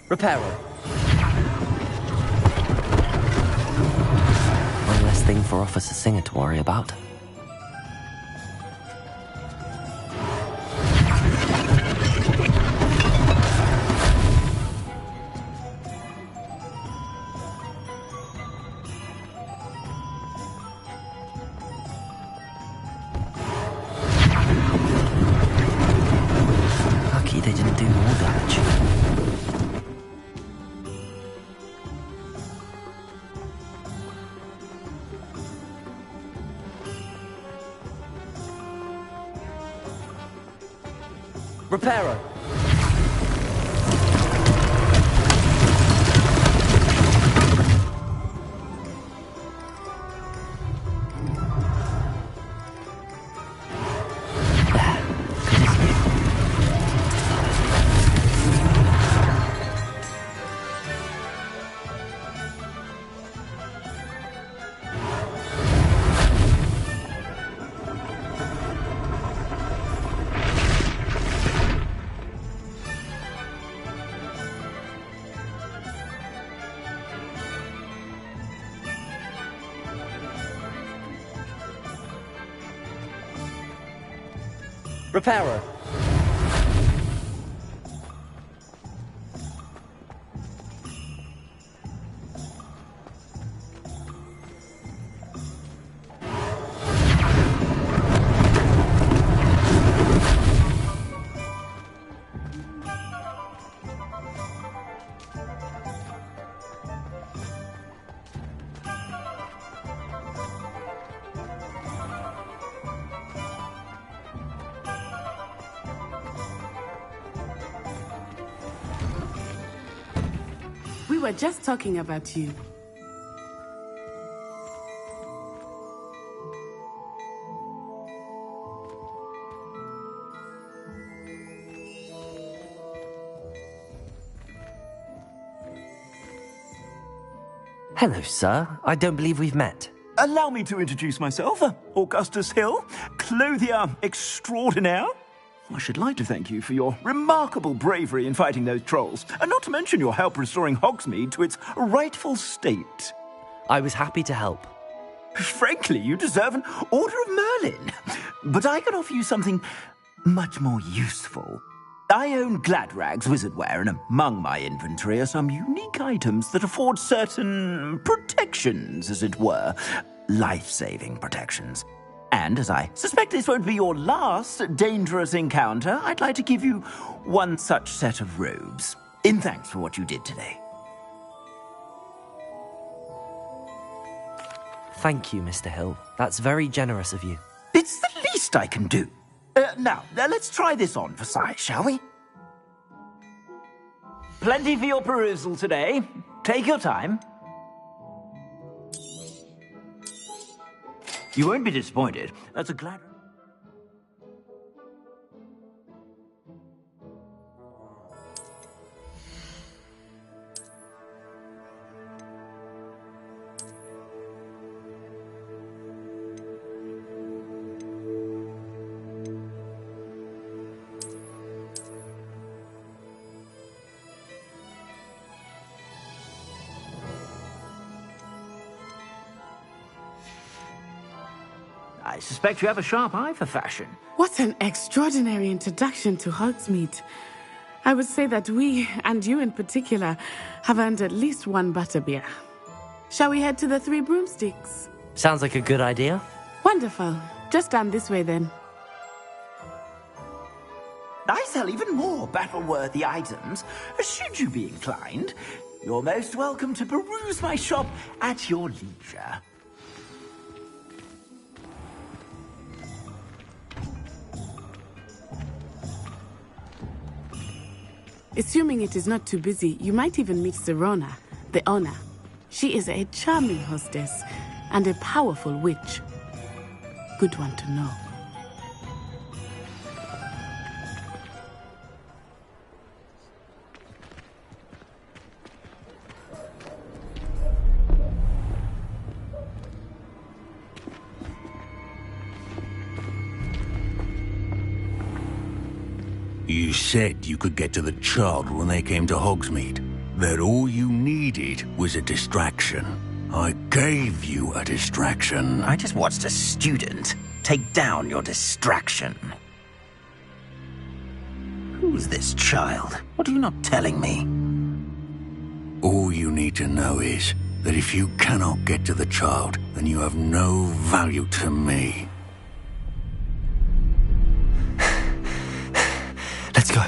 Reparo. One less thing for Officer Singer to worry about. Lucky they didn't do more damage. Reparo. Reparo. We were just talking about you. Hello, sir. I don't believe we've met. Allow me to introduce myself, Augustus Hill, clothier extraordinaire. I should like to thank you for your remarkable bravery in fighting those trolls, and not to mention your help restoring Hogsmeade to its rightful state. I was happy to help. Frankly, you deserve an Order of Merlin. But I can offer you something much more useful. I own Gladrag's wizardware, and among my inventory are some unique items that afford certain protections, as it were. Life-saving protections. And as I suspect this won't be your last dangerous encounter, I'd like to give you one such set of robes, in thanks for what you did today. Thank you, Mr. Hill. That's very generous of you. It's the least I can do. Now, let's try this on for size, shall we? Plenty for your perusal today. Take your time. You won't be disappointed. That's a glad... I suspect you have a sharp eye for fashion. What an extraordinary introduction to Hogsmeade. I would say that we, and you in particular, have earned at least one butterbeer. Shall we head to the Three Broomsticks? Sounds like a good idea. Wonderful. Just down this way then. I sell even more battle-worthy items. Should you be inclined, you're most welcome to peruse my shop at your leisure. Assuming it is not too busy, you might even meet Sirona, the owner. She is a charming hostess and a powerful witch. Good one to know. You said you could get to the child when they came to Hogsmeade. that all you needed was a distraction. I gave you a distraction. I just watched a student take down your distraction. Who's this child? What are you not telling me? All you need to know is that if you cannot get to the child, then you have no value to me. Let's go.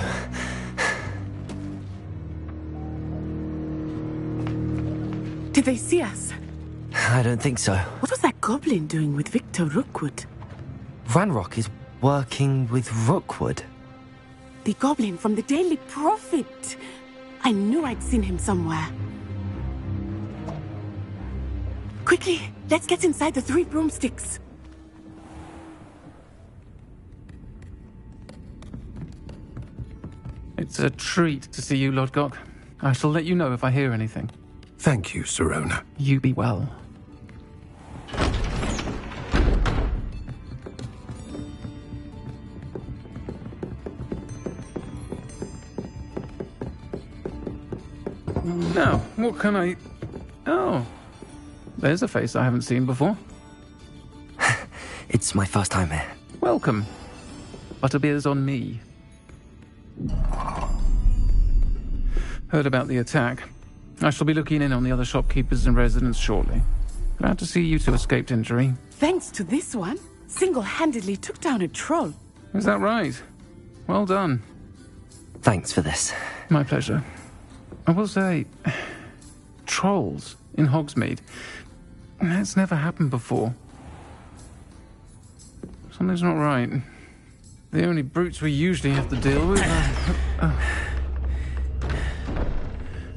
Did they see us? I don't think so. What was that goblin doing with Victor Rookwood? Ranrock is working with Rookwood. The goblin from the Daily Prophet. I knew I'd seen him somewhere. Quickly, let's get inside the three broomsticks. It's a treat to see you, Lodgok. I shall let you know if I hear anything. Thank you, Sirona. You be well. Now, what can I... Oh, there's a face I haven't seen before. It's my first time here. Welcome. Butterbeer's on me. Heard about the attack. I shall be looking in on the other shopkeepers and residents shortly. Glad to see you two escaped injury. Thanks to this one, single-handedly took down a troll. Is that right? Well done. Thanks for this. My pleasure. I will say, trolls in Hogsmeade. That's never happened before. Something's not right. The only brutes we usually have to deal with are...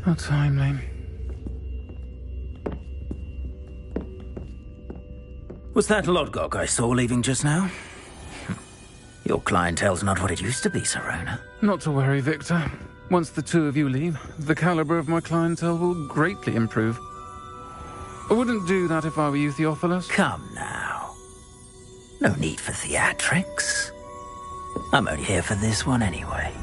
How timely. Was that Lodgok I saw leaving just now? Your clientele's not what it used to be, Sirona. Not to worry, Victor. Once the two of you leave, the caliber of my clientele will greatly improve. I wouldn't do that if I were you, Theophilus. Come now. No need for theatrics. I'm only here for this one anyway.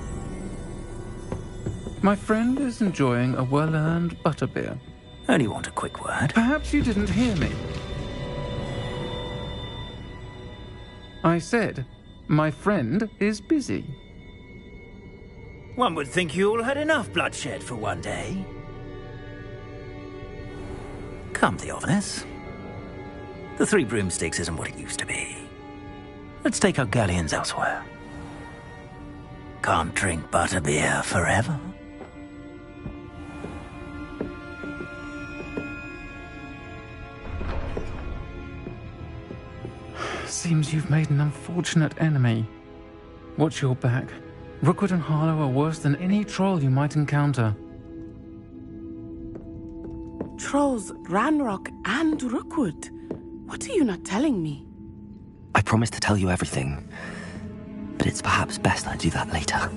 My friend is enjoying a well-earned butterbeer. Only want a quick word. Perhaps you didn't hear me. I said, my friend is busy. One would think you all had enough bloodshed for one day. Come, Theophilus. The Three Broomsticks isn't what it used to be. Let's take our galleons elsewhere. Can't drink butterbeer forever. Seems you've made an unfortunate enemy. Watch your back. Rookwood and Harlow are worse than any troll you might encounter. Trolls, Ranrock, and Rookwood. What are you not telling me? I promised to tell you everything, but it's perhaps best I do that later.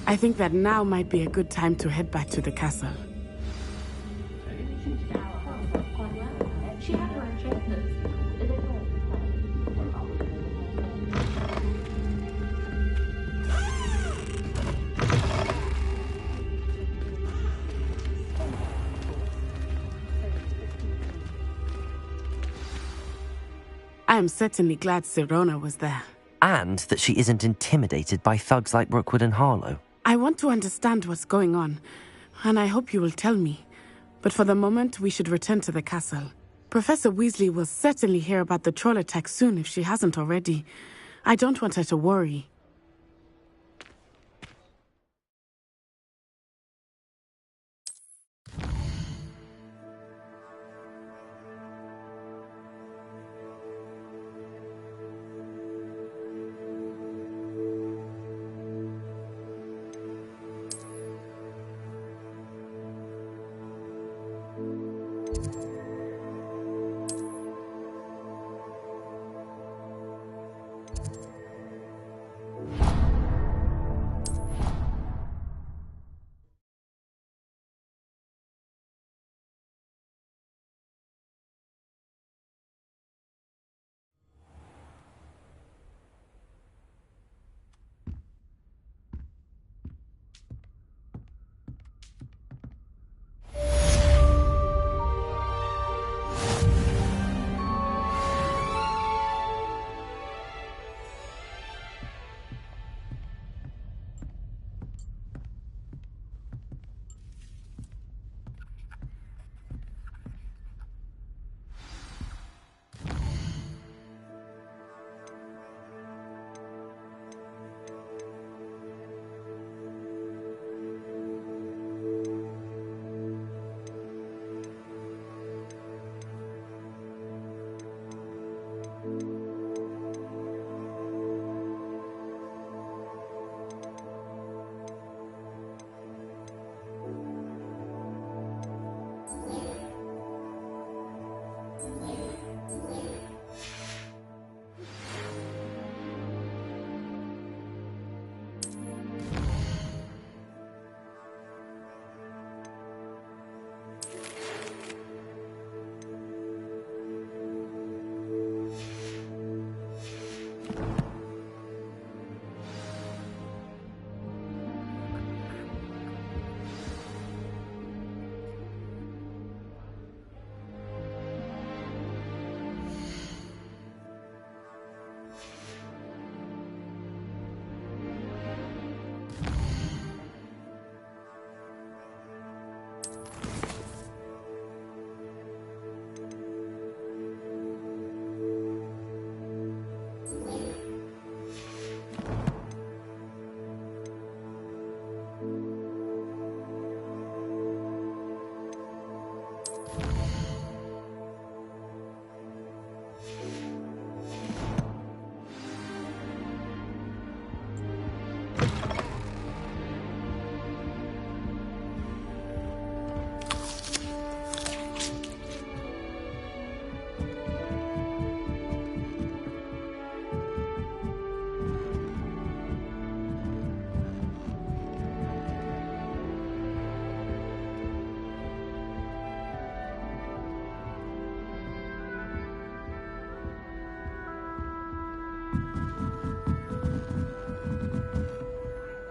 I think that now might be a good time to head back to the castle. I am certainly glad Sirona was there. And that she isn't intimidated by thugs like Rookwood and Harlow. I want to understand what's going on, and I hope you will tell me. But for the moment, we should return to the castle. Professor Weasley will certainly hear about the troll attack soon if she hasn't already. I don't want her to worry.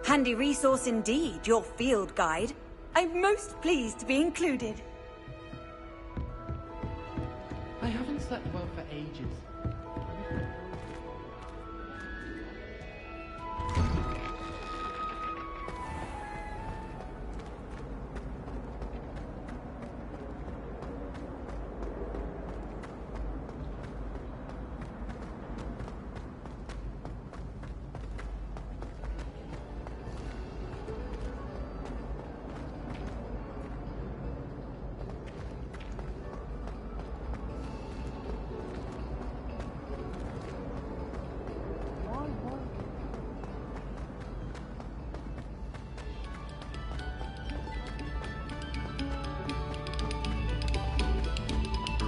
Handy resource indeed, your field guide. I'm most pleased to be included. I haven't slept well for ages.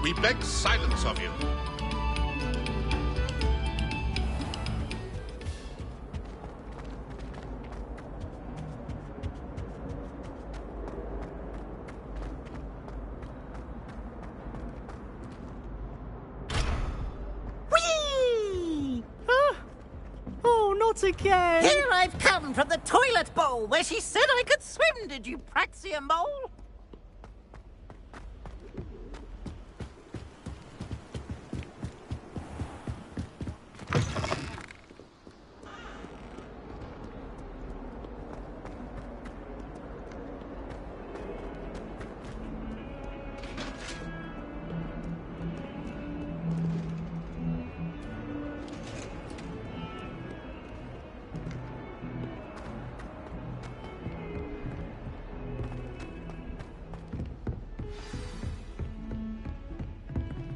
We beg silence of you. Whee! Oh, not again! Here I've come from the toilet bowl where she said I could swim, did you praxia mole?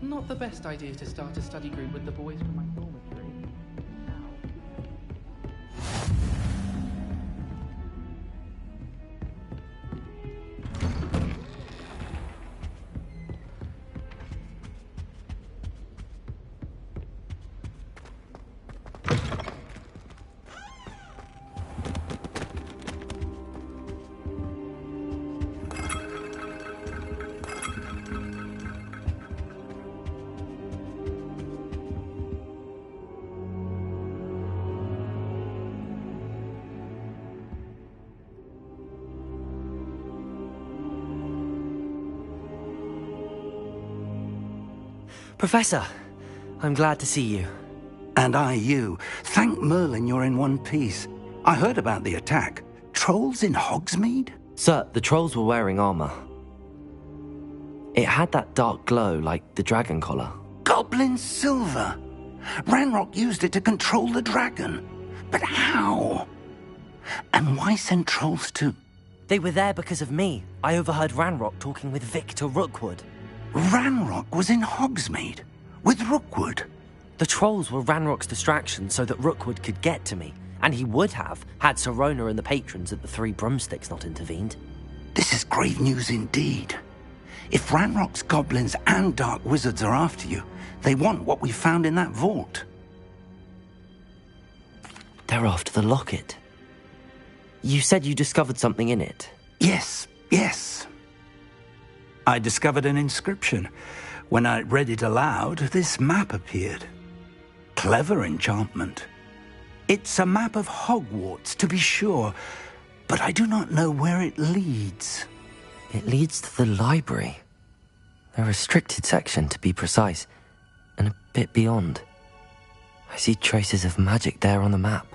Not the best idea to start a study group with the boys from my dormitory. Professor, I'm glad to see you. And I you. Thank Merlin you're in one piece. I heard about the attack. Trolls in Hogsmeade? Sir, the trolls were wearing armor. It had that dark glow like the dragon collar. Goblin silver! Ranrock used it to control the dragon. But how? And why send trolls to... They were there because of me. I overheard Ranrock talking with Victor Rookwood. Ranrock was in Hogsmeade? With Rookwood? The trolls were Ranrock's distraction so that Rookwood could get to me. And he would have, had Sirona and the patrons at the Three Broomsticks not intervened. This is grave news indeed. If Ranrock's goblins and dark wizards are after you, they want what we found in that vault. They're after the locket. You said you discovered something in it. Yes. I discovered an inscription. When I read it aloud, this map appeared. Clever enchantment. It's a map of Hogwarts, to be sure, but I do not know where it leads. It leads to the library. A restricted section, to be precise, and a bit beyond. I see traces of magic there on the map.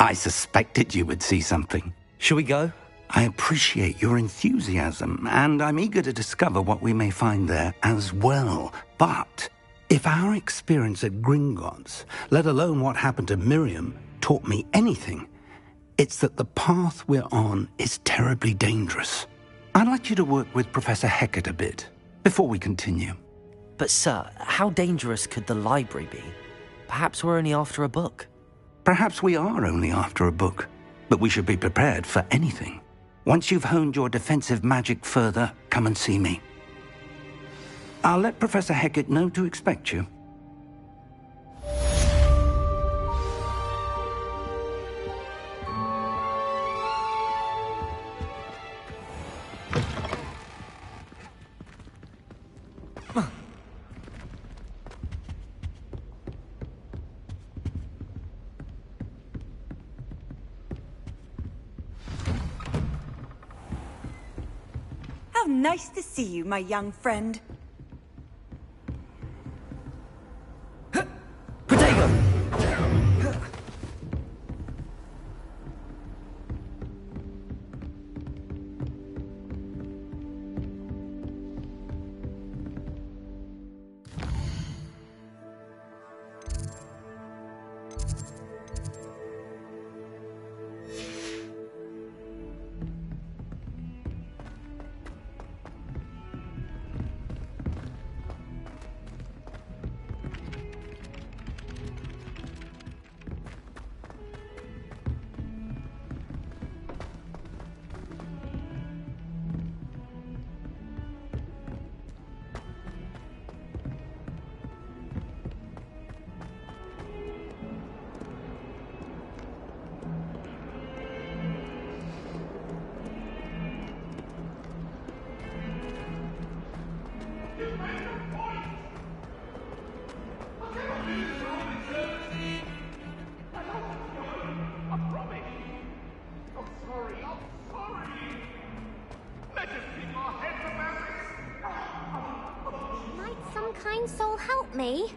I suspected you would see something. Shall we go? I appreciate your enthusiasm, and I'm eager to discover what we may find there as well. But if our experience at Gringotts, let alone what happened to Miriam, taught me anything, it's that the path we're on is terribly dangerous. I'd like you to work with Professor Hecat a bit before we continue. But sir, how dangerous could the library be? Perhaps we're only after a book. Perhaps we are only after a book, but we should be prepared for anything. Once you've honed your defensive magic further, come and see me. I'll let Professor Hecat know to expect you. How nice to see you, my young friend. Protego! Might some kind soul help me?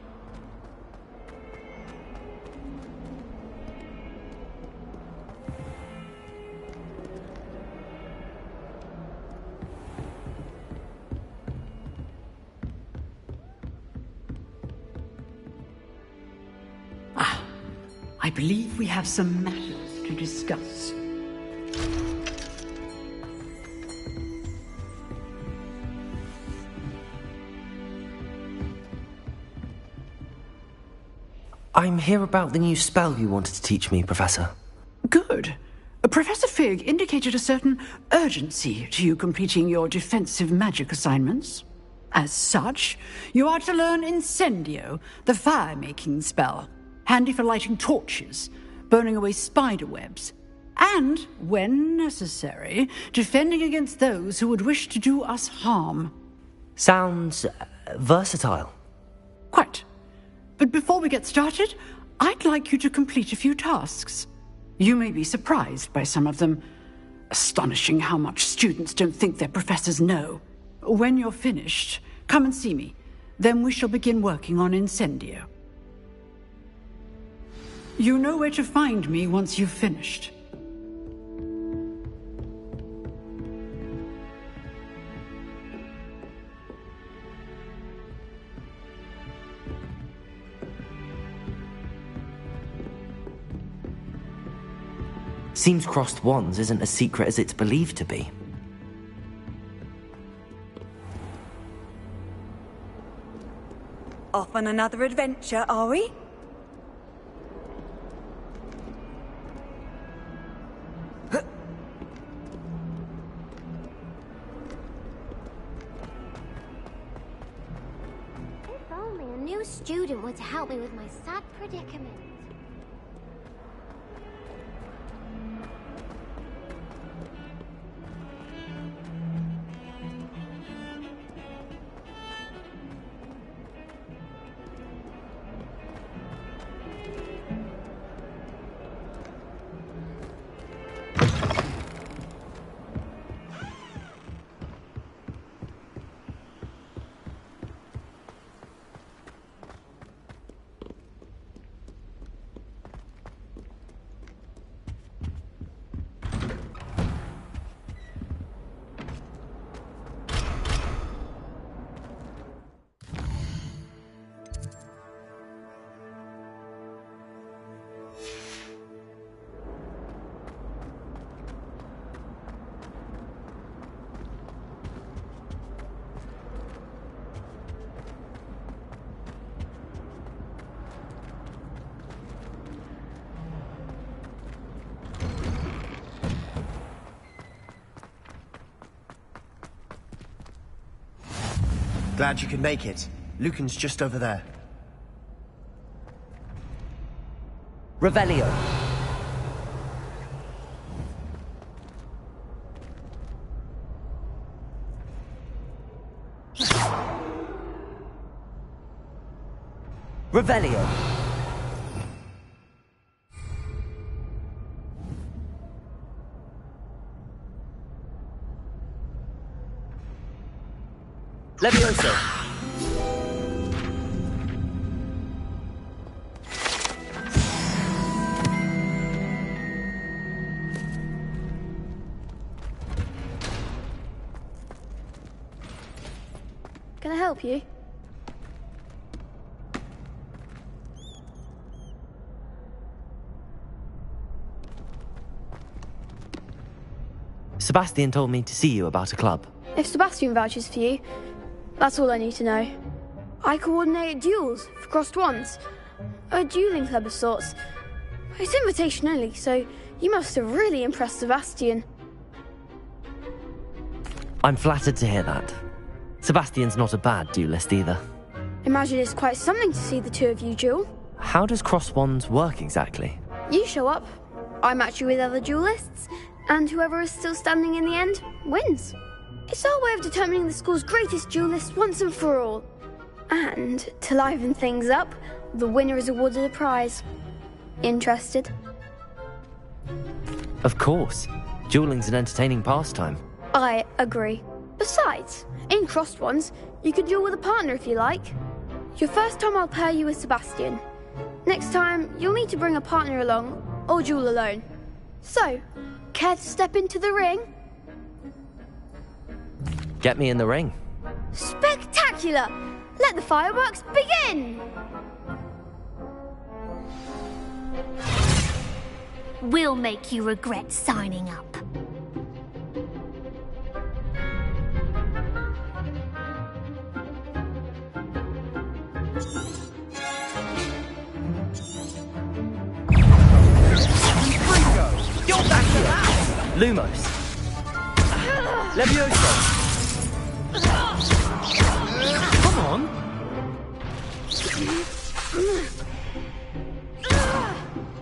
I believe we have some matters to discuss. I'm here about the new spell you wanted to teach me, Professor. Good. Professor Fig indicated a certain urgency to you completing your defensive magic assignments. As such, you are to learn Incendio, the fire-making spell, handy for lighting torches, burning away spider webs, and, when necessary, defending against those who would wish to do us harm. Sounds versatile. Quite. But before we get started, I'd like you to complete a few tasks. You may be surprised by some of them. Astonishing how much students don't think their professors know. When you're finished, come and see me. Then we shall begin working on Incendio. You know where to find me once you've finished. Seems crossed wands isn't as secret as it's believed to be. Off on another adventure, are we? If only a new student were to help me with my sad predicament. Glad you could make it. Lucan's just over there. Revelio. Revelio. Levioso! Can I help you? Sebastian told me to see you about a club. If Sebastian vouches for you, that's all I need to know. I coordinate duels for crossed wands. A dueling club of sorts. It's invitation only, so you must have really impressed Sebastian. I'm flattered to hear that. Sebastian's not a bad duelist either. Imagine it's quite something to see the two of you duel. How does cross wands work exactly? You show up, I match you with other duelists, and whoever is still standing in the end wins. It's our way of determining the school's greatest duelist once and for all. And to liven things up, the winner is awarded a prize. Interested? Of course. Dueling's an entertaining pastime. I agree. Besides, in crossed ones, you can duel with a partner if you like. Your first time I'll pair you with Sebastian. Next time, you'll need to bring a partner along, or duel alone. So, care to step into the ring? Get me in the ring. Spectacular! Let the fireworks begin! We'll make you regret signing up. Lumos. Levioso. Come on.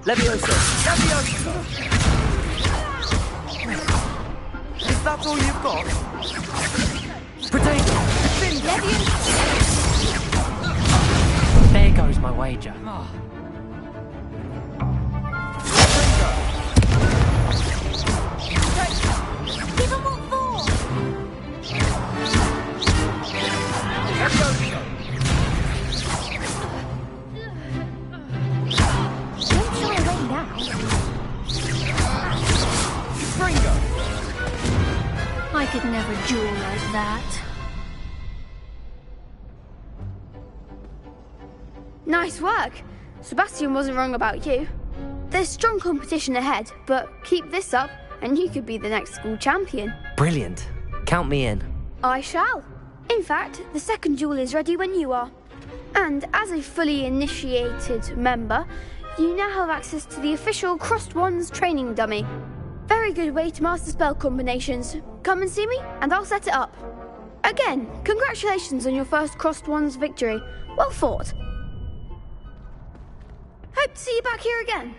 Levioso. Levioso. Is that all you've got? Potato. There goes my wager. Give him what for! Don't shy away now. I could never duel like that. Nice work. Sebastian wasn't wrong about you. There's strong competition ahead, but keep this up and you could be the next school champion. Brilliant. Count me in. I shall. In fact, the second duel is ready when you are. And as a fully initiated member, you now have access to the official Crossed Wands training dummy. Very good way to master spell combinations. Come and see me, and I'll set it up. Again, congratulations on your first Crossed Wands victory. Well fought. Hope to see you back here again.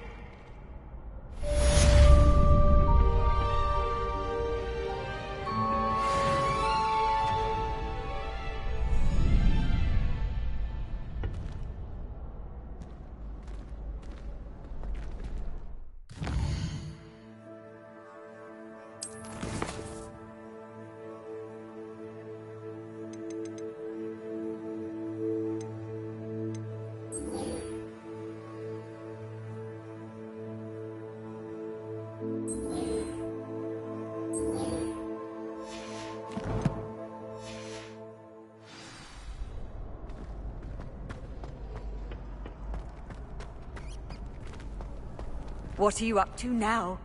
What are you up to now?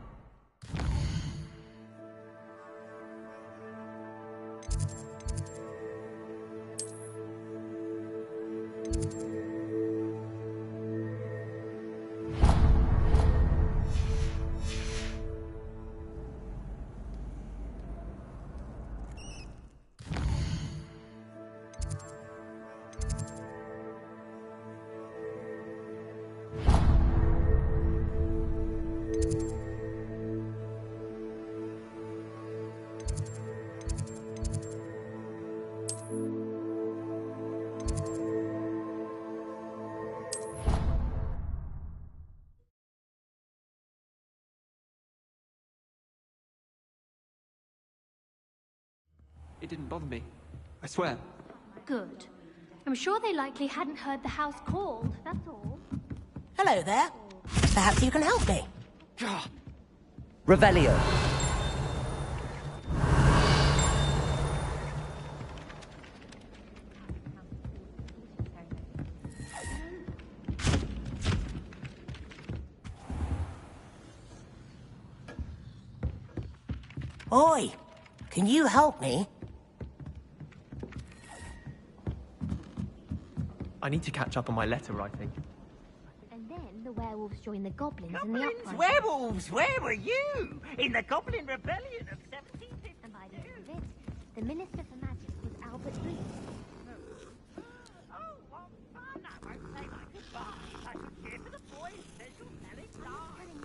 It didn't bother me. I swear. good. I'm sure they likely hadn't heard the house called, that's all. Hello there. Perhaps you can help me. Revelio. Oi, can you help me? I need to catch up on my letter writing. And then the werewolves joined the goblins in the Goblins, uprising. werewolves, where were you? In the Goblin Rebellion of 1752. And by the end of it, the Minister for Magic was Albert Booth. Oh, what fun! I won't say my goodbye. I should cheer for the boys. They shall tell it die. It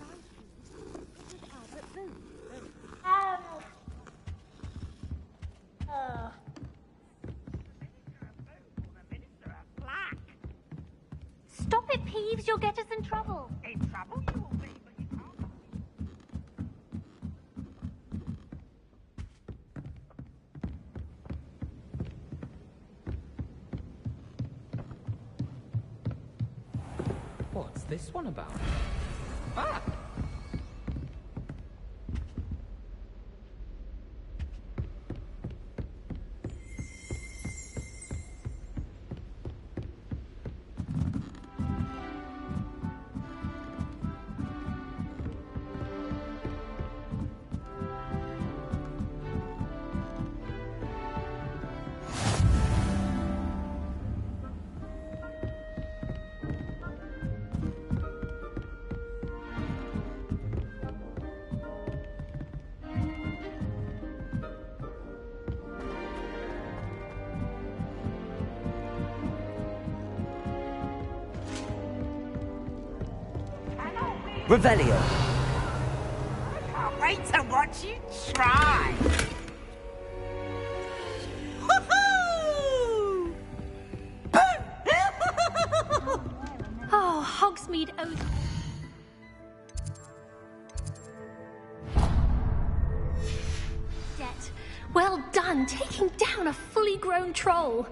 was Albert Booth. Stop it, Peeves, you'll get us in trouble. In trouble you will be, but you can't. What's this one about? Ah! Revelio. Can't wait to watch you try. Oh, Hogsmeade owes... Debt. Well done, taking down a fully grown troll.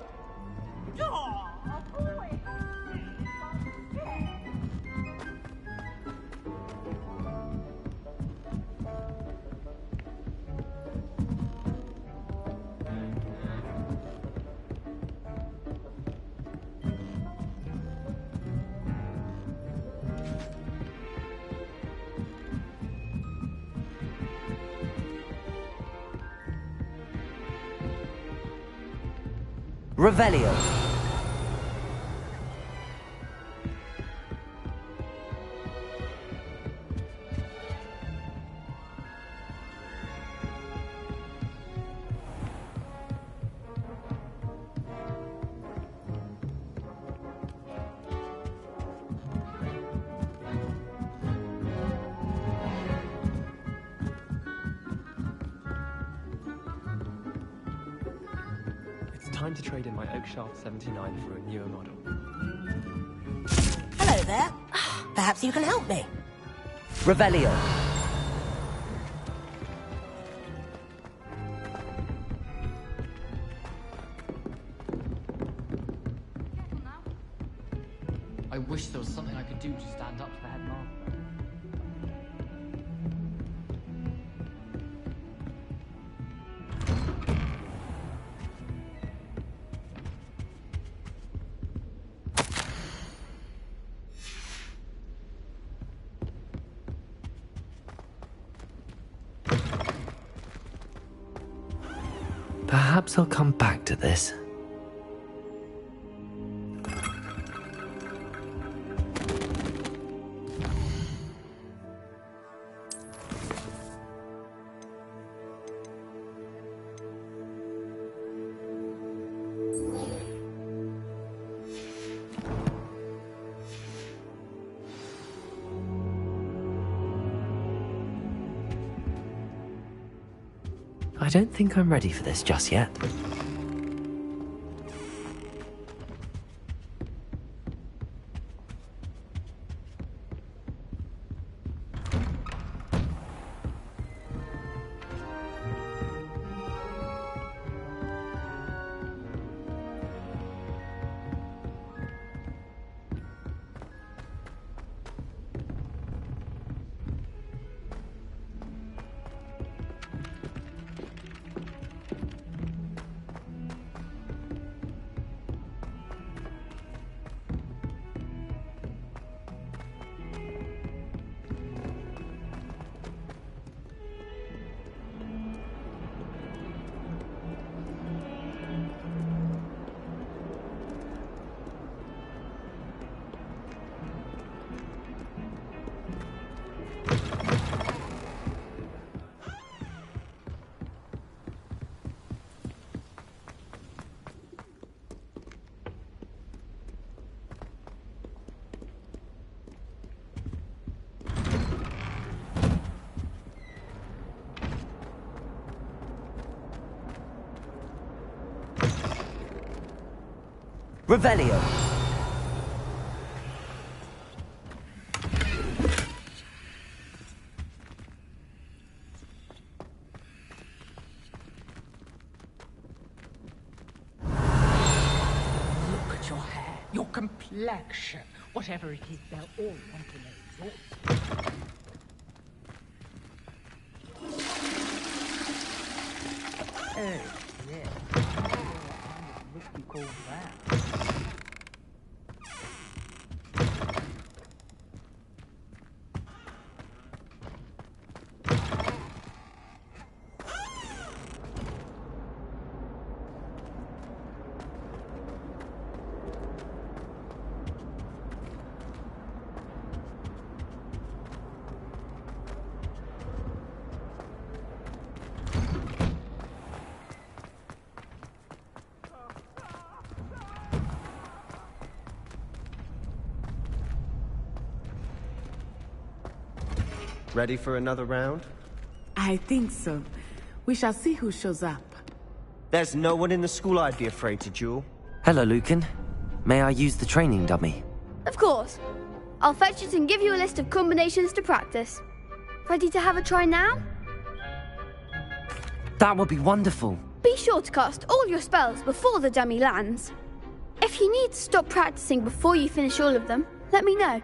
Revelio. Time to trade in my Oakshaft 79 for a newer model. Hello there. Perhaps you can help me. Revelio. I wish there was something I could do to stand up to the headmaster. Perhaps I'll come back to this. I don't think I'm ready for this just yet. Revelio. Look at your hair, your complexion, whatever it is, they'll all want to know yours. Oh, yes. What you call that? Ready for another round? I think so. We shall see who shows up. There's no one in the school I'd be afraid to duel. Hello, Lucan. May I use the training dummy? Of course. I'll fetch it and give you a list of combinations to practice. Ready to have a try now? That would be wonderful. Be sure to cast all your spells before the dummy lands. If you need to stop practicing before you finish all of them, let me know.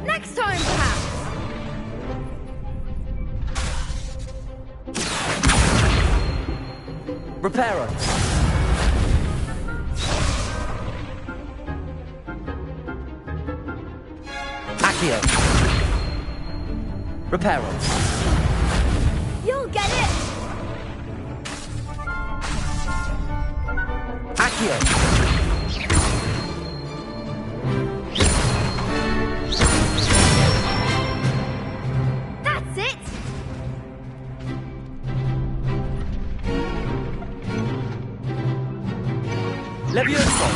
Next time, perhaps. Reparo. Accio. Reparo. You'll get it. Accio. That's it. Levioso.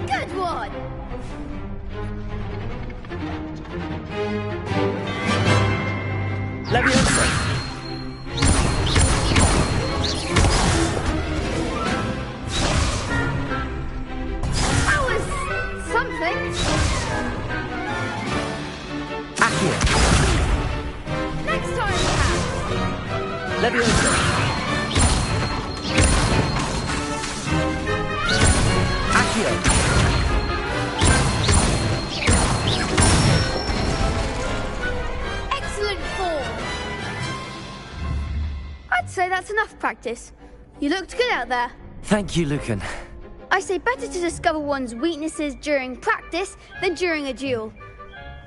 Good one. Levioso. That was something. Accio. Next time, perhaps. Levioso. Accio. Excellent form. I'd say that's enough practice. You looked good out there. Thank you, Lucan. I say better to discover one's weaknesses during practice than during a duel.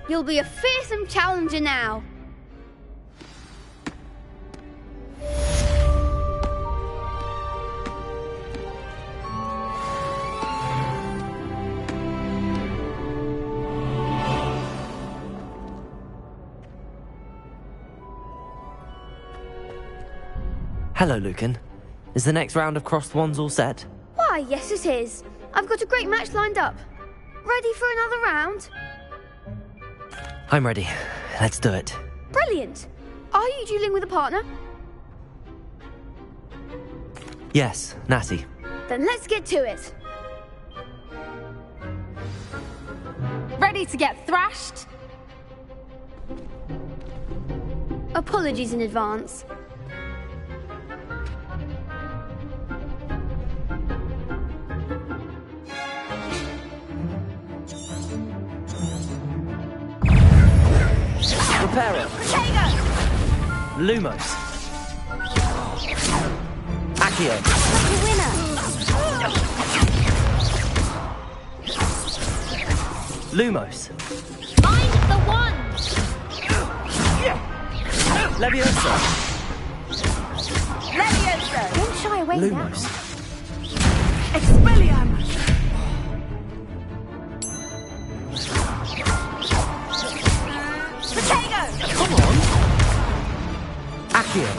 You'll be a fearsome challenger now. Hello, Lucan. Is the next round of crossed wands all set? Why, yes it is. I've got a great match lined up. Ready for another round? I'm ready. Let's do it. Brilliant. Are you dueling with a partner? Yes, Natty. Then let's get to it. Ready to get thrashed? Apologies in advance. Reparo. Lumos. Accio. Lumos. Find the one! Levioso. Levioso! Don't shy away Lumos. now. Expelliarmus! Potato! Come on! Accio!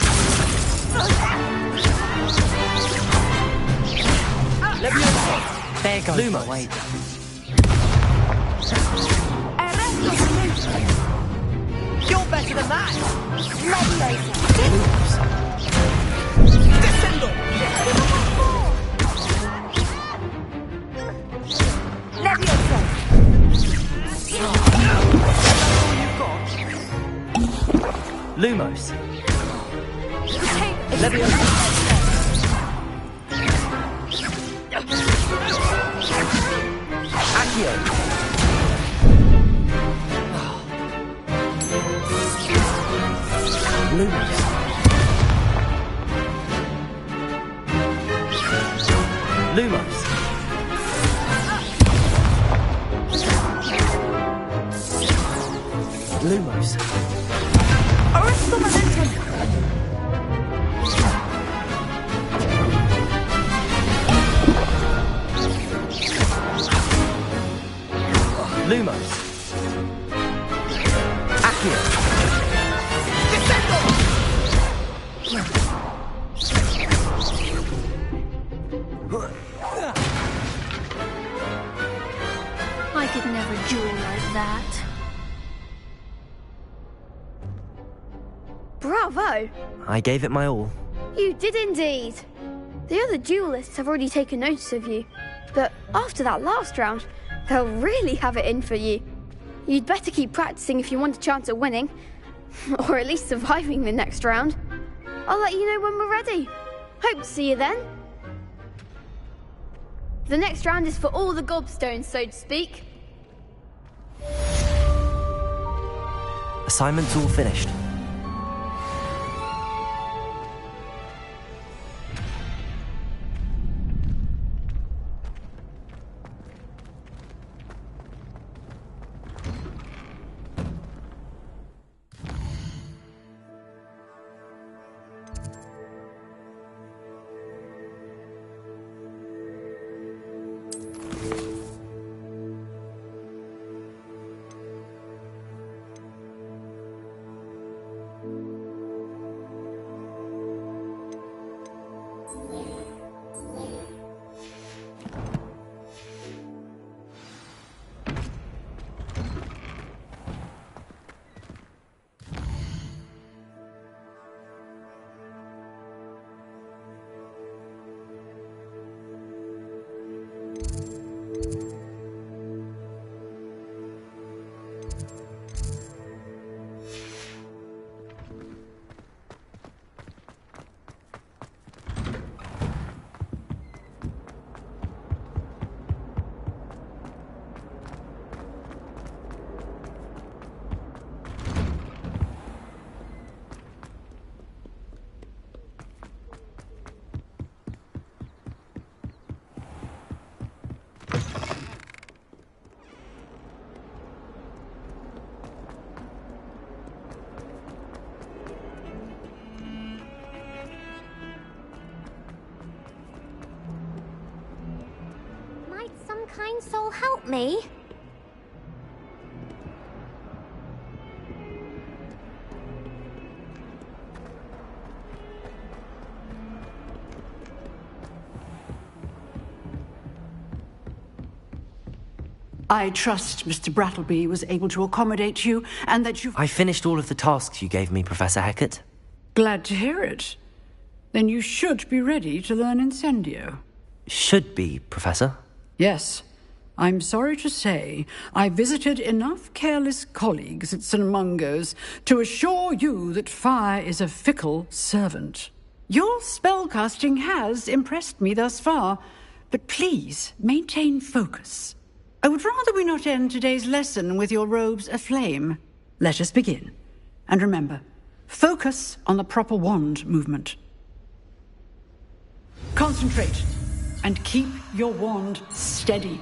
There goes Lumos. The wager. You're better than that! Leviosa! Lumos. Accio. Lumos. Lumos. Lumos. Original momentum! Lumos. Accio. I could never duel like that. Bravo! I gave it my all. You did indeed. The other duelists have already taken notice of you, but after that last round, they'll really have it in for you. You'd better keep practicing if you want a chance at winning, or at least surviving the next round. I'll let you know when we're ready. Hope to see you then. The next round is for all the gobstones, so to speak. Assignment's all finished. Kind soul help me? I trust Mr. Brattleby was able to accommodate you, and that you... I finished all of the tasks you gave me, Professor Hecat. Glad to hear it. Then you should be ready to learn Incendio. Should be, Professor? Yes. I'm sorry to say, I visited enough careless colleagues at St. Mungo's to assure you that fire is a fickle servant. Your spellcasting has impressed me thus far, but please maintain focus. I would rather we not end today's lesson with your robes aflame. Let us begin. And remember, focus on the proper wand movement. Concentrate, and keep your wand steady.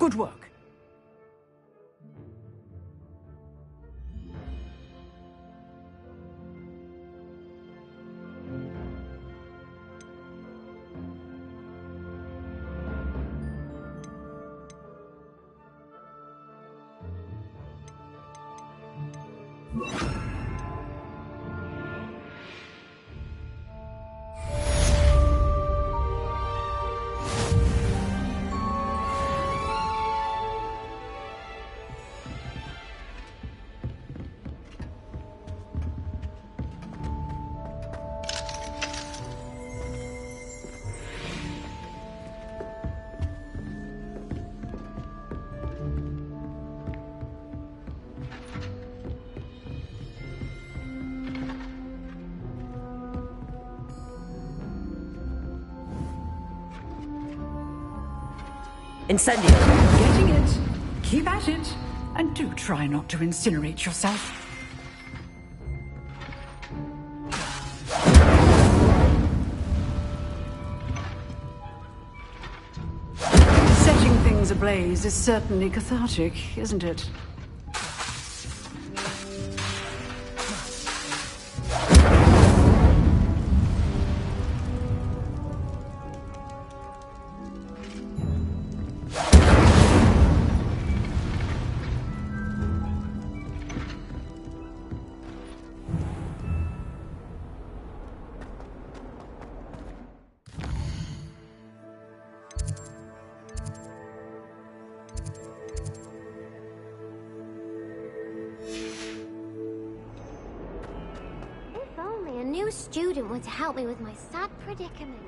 Good work. Incendio! Getting it. Keep at it. And do try not to incinerate yourself. Setting things ablaze is certainly cathartic, isn't it? If only a new student were to help me with my sad predicament.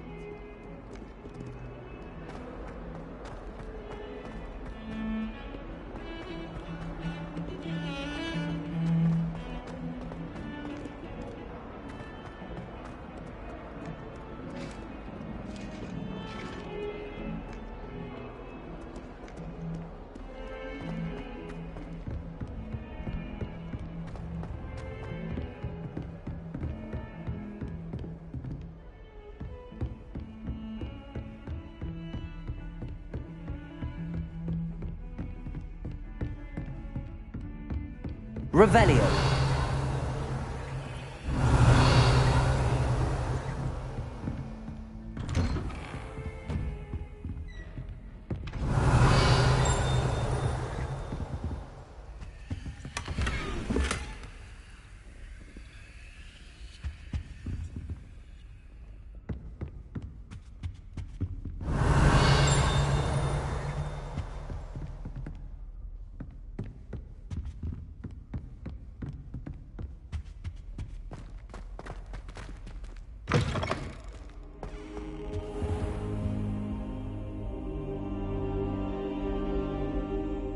Revelio.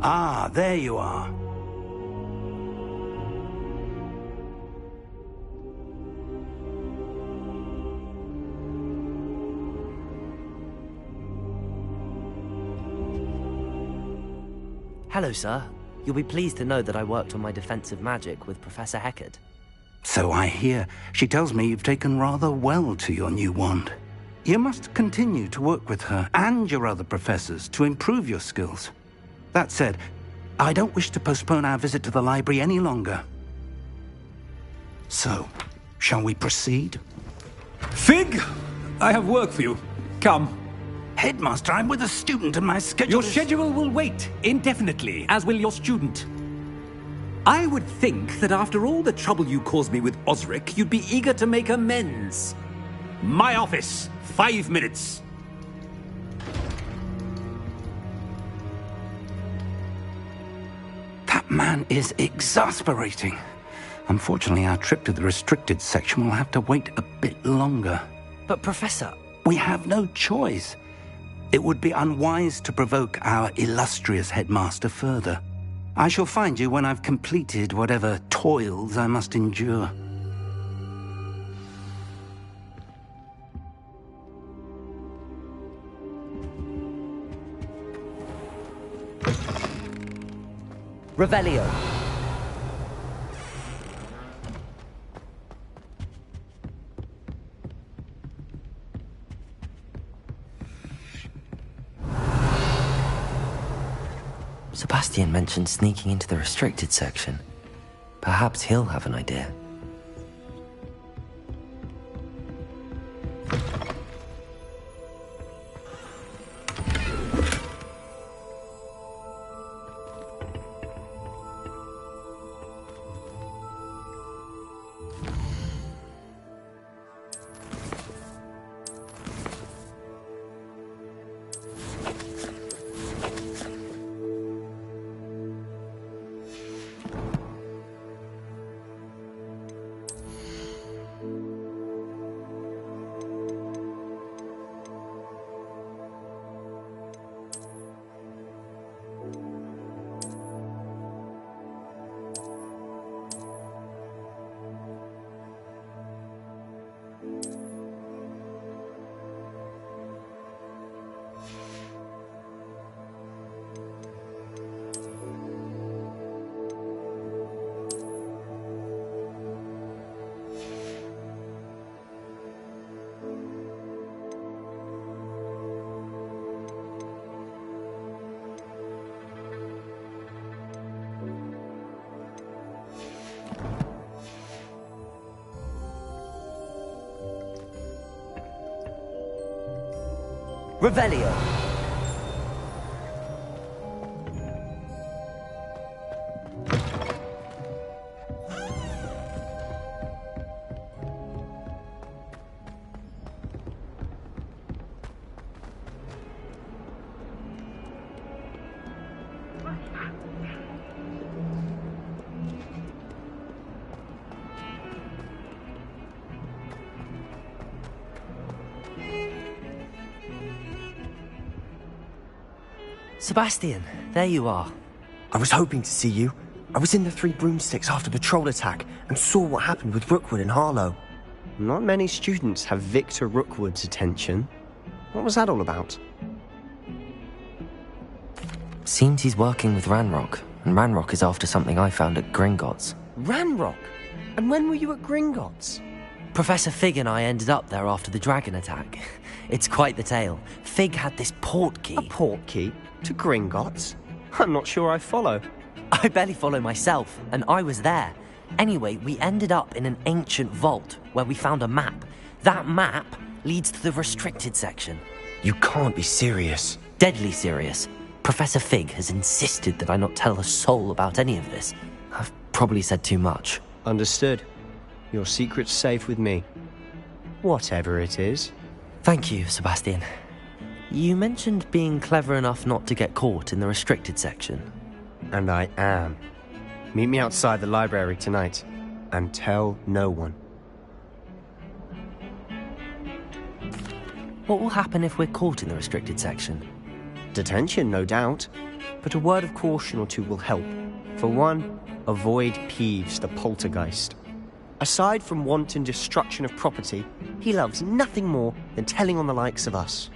Ah, there you are. Hello, sir. You'll be pleased to know that I worked on my defensive magic with Professor Heckard. So I hear. She tells me you've taken rather well to your new wand. You must continue to work with her and your other professors to improve your skills. That said, I don't wish to postpone our visit to the library any longer. So, shall we proceed? Fig! I have work for you. Come. Headmaster, I'm with a student and my schedule Your schedule will wait indefinitely, as will your student. I would think that after all the trouble you caused me with Osric, you'd be eager to make amends. My office, 5 minutes. That man is exasperating. Unfortunately, our trip to the restricted section will have to wait a bit longer. But, Professor... We have no choice. It would be unwise to provoke our illustrious headmaster further. I shall find you when I've completed whatever toils I must endure. Revelio. Sebastian mentioned sneaking into the restricted section. Perhaps he'll have an idea. Revelio. Sebastian, there you are. I was hoping to see you. I was in the Three Broomsticks after the troll attack and saw what happened with Rookwood and Harlow. Not many students have Victor Rookwood's attention. What was that all about? Seems he's working with Ranrock, and Ranrock is after something I found at Gringotts. Ranrock? And when were you at Gringotts? Professor Fig and I ended up there after the dragon attack. It's quite the tale. Fig had this port key. A port key? To Gringotts? I'm not sure I follow. I barely follow myself, and I was there. Anyway, we ended up in an ancient vault where we found a map. That map leads to the restricted section. You can't be serious. Deadly serious. Professor Fig has insisted that I not tell a soul about any of this. I've probably said too much. Understood. Your secret's safe with me. Whatever it is. Thank you, Sebastian. You mentioned being clever enough not to get caught in the restricted section. And I am. Meet me outside the library tonight, and tell no one. What will happen if we're caught in the restricted section? Detention, no doubt. But a word of caution or two will help. For one, avoid Ps5, the poltergeist. Aside from wanton destruction of property, he loves nothing more than telling on the likes of us.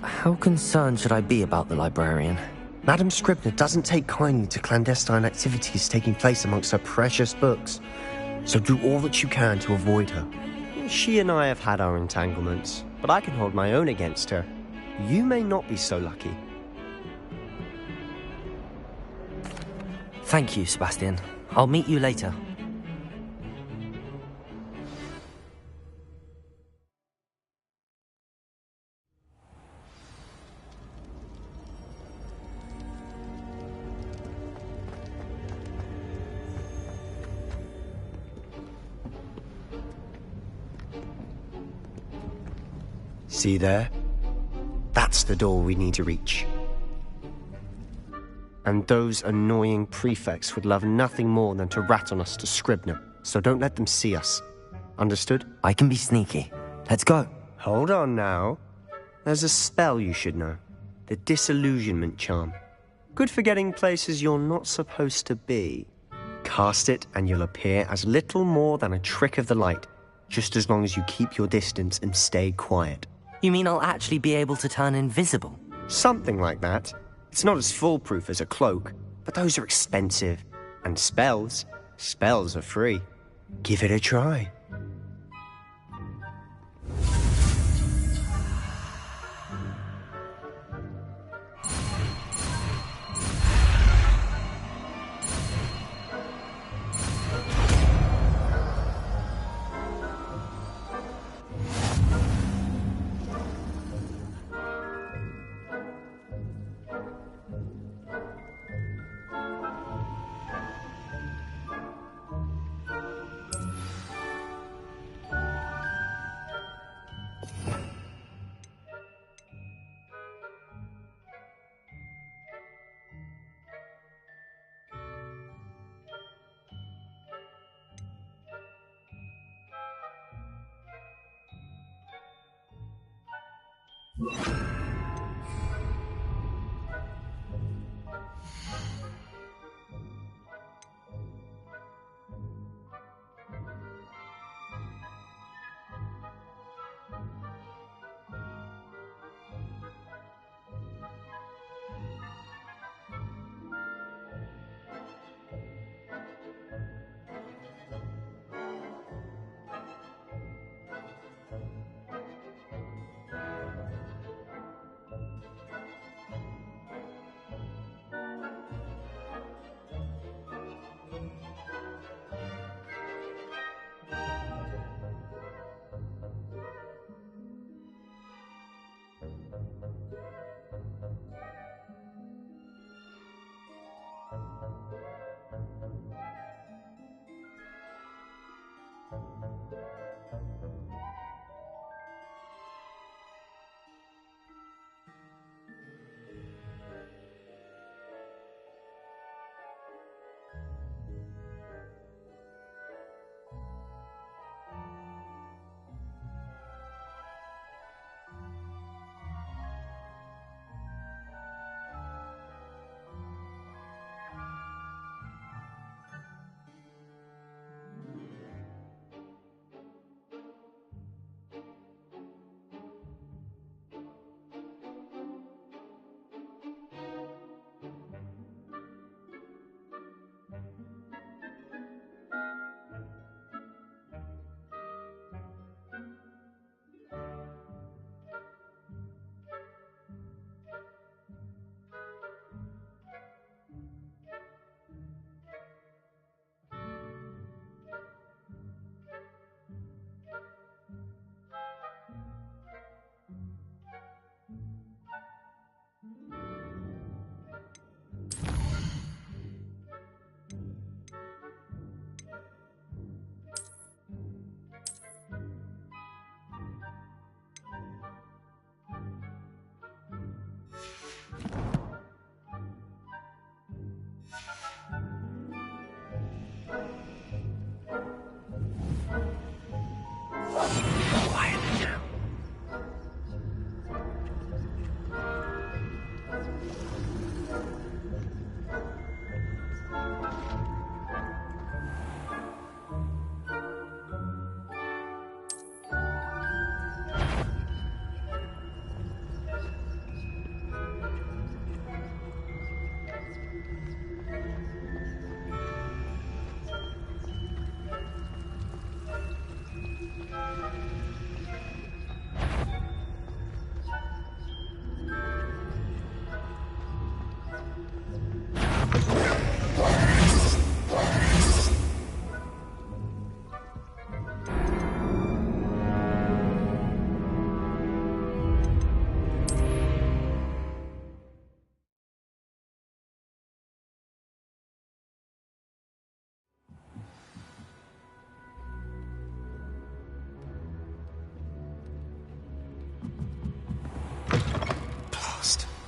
How concerned should I be about the librarian? Madame Scribner doesn't take kindly to clandestine activities taking place amongst her precious books, so do all that you can to avoid her. She and I have had our entanglements, but I can hold my own against her. You may not be so lucky. Thank you, Sebastian. I'll meet you later. See there? That's the door we need to reach. And those annoying prefects would love nothing more than to rat on us to Scribner, so don't let them see us. Understood? I can be sneaky. Let's go. Hold on now. There's a spell you should know. The Disillusionment Charm. Good for getting places you're not supposed to be. Cast it and you'll appear as little more than a trick of the light, just as long as you keep your distance and stay quiet. You mean I'll actually be able to turn invisible? Something like that. It's not as foolproof as a cloak, but those are expensive. And spells are free. Give it a try.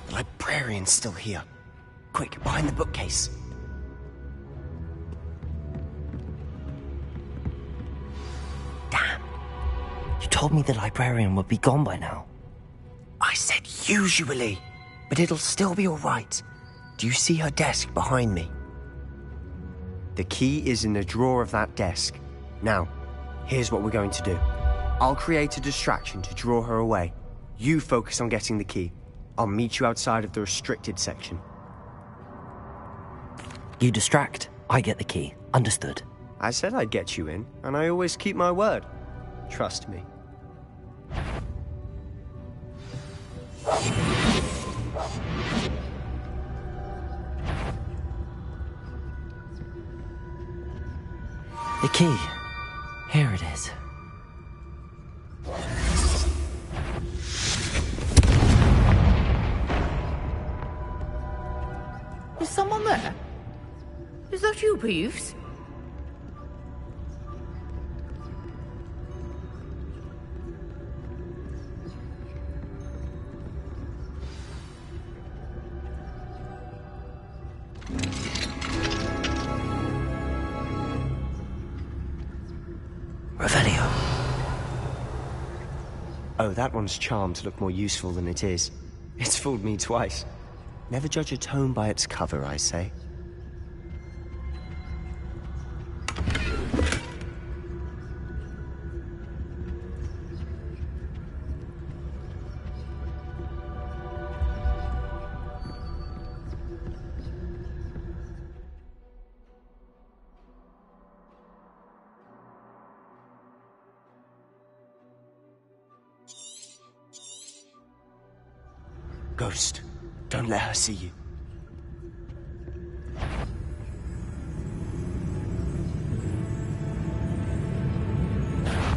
The librarian's still here. Quick, behind the bookcase. Damn. You told me the librarian would be gone by now. I said usually, but it'll still be all right. Do you see her desk behind me? The key is in the drawer of that desk. Now, here's what we're going to do. I'll create a distraction to draw her away. You focus on getting the key. I'll meet you outside of the restricted section. You distract, I get the key. Understood. I said I'd get you in, and I always keep my word. Trust me. The key. Here it is. Is someone there? Is that you, Ps5? Revelio. Oh, that one's charmed to look more useful than it is. It's fooled me twice. Never judge a tome by its cover, I say. Ghost, don't let her see you.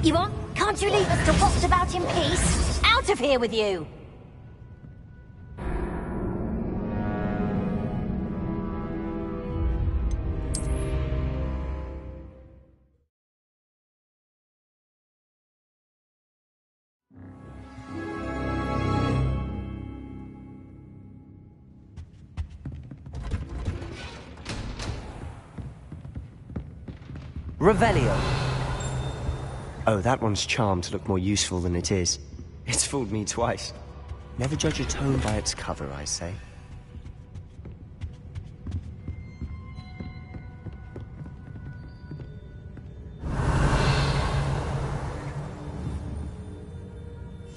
You want? Can't you leave us to rot about in peace? Out of here with you! Revelio. Oh, that one's charmed to look more useful than it is. It's fooled me twice. Never judge a tone by its cover, I say.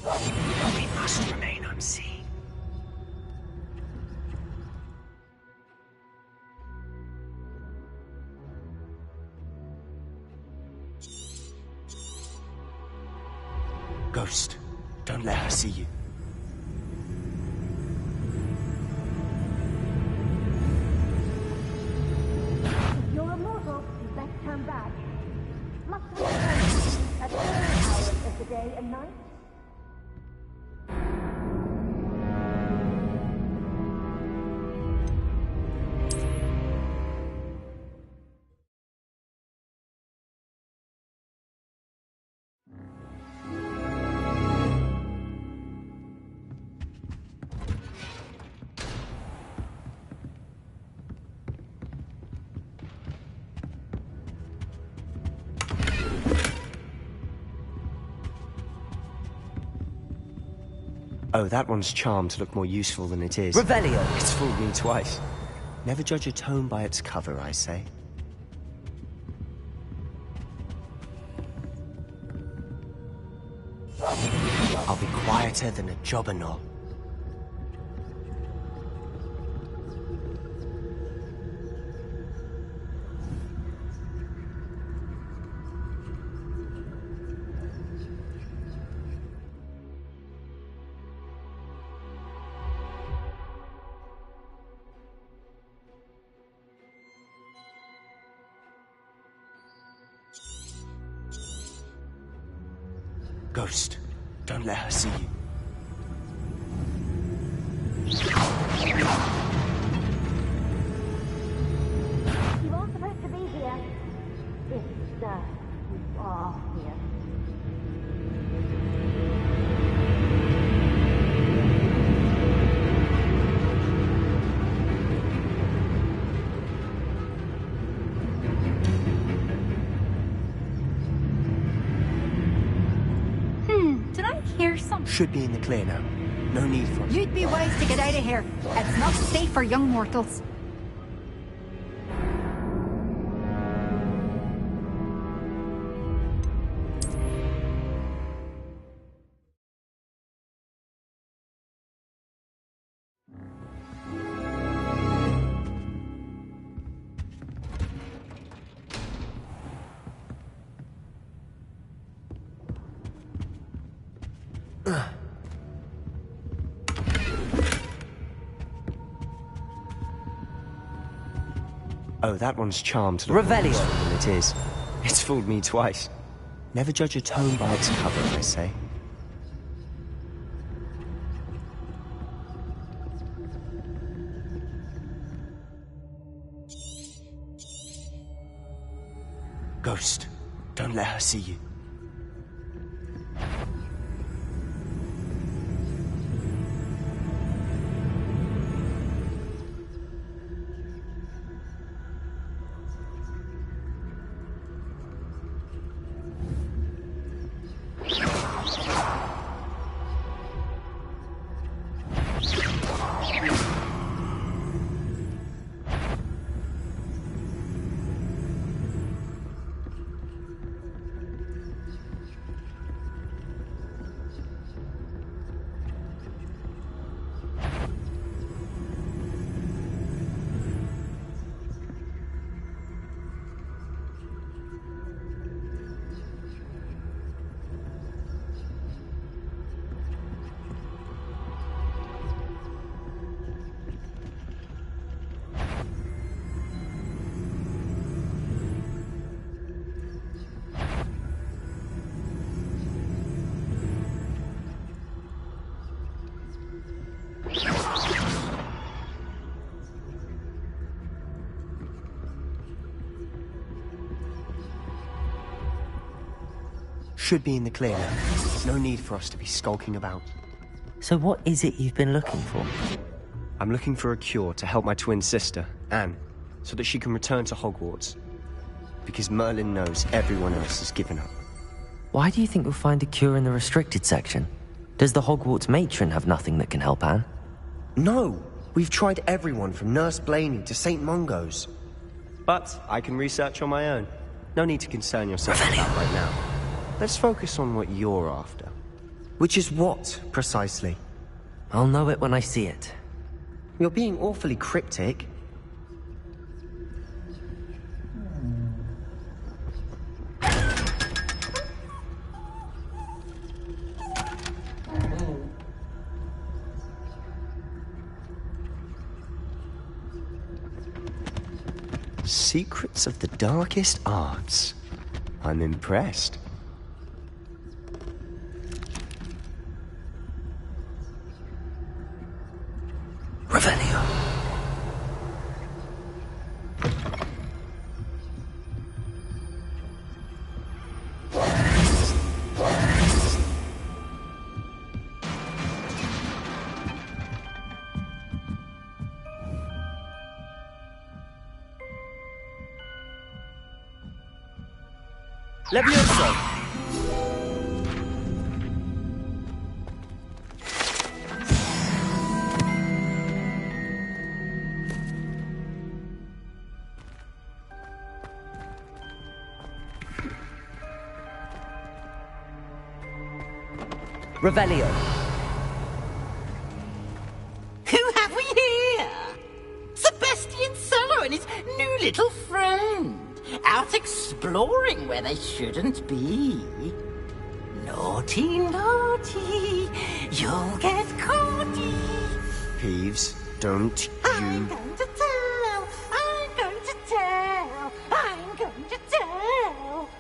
We must remain unseen. Ghost, don't let her see you. If you're immortal, you best turn back. Must we return at all hours of the day and night? Oh, that one's charmed to look more useful than it is. Revelio. It's fooled me twice. Never judge a tone by its cover, I say. I'll be quieter than a jobberknoll. Ghost, don't let her see you. You aren't supposed to be here. If, you are here. Did I hear something? Should be in the clear now. No need for us. You'd be wise to get out of here. It's not safe for young mortals. Oh, that one's charmed to look more Revelio. useful than it is. It's fooled me twice. Never judge a tone by its cover, I say. Ghost, don't let her see you. Should be in the clear now. No need for us to be skulking about. So what is it you've been looking for? I'm looking for a cure to help my twin sister, Anne, so that she can return to Hogwarts. Because Merlin knows everyone else has given up. Why do you think you'll find a cure in the restricted section? Does the Hogwarts matron have nothing that can help Anne? No! We've tried everyone from Nurse Blaney to St. Mungo's. But I can research on my own. No need to concern yourself with that right now. Let's focus on what you're after. Which is what, precisely? I'll know it when I see it. You're being awfully cryptic. Secrets of the darkest arts. I'm impressed. Revelio. Levioso! Revelio. Who have we here? Sebastian Sallow and his new little friend. Out exploring where they shouldn't be. Naughty, naughty, you'll get caughty. Peeves, don't I'm you... going to tell, I'm going to tell, I'm going to tell.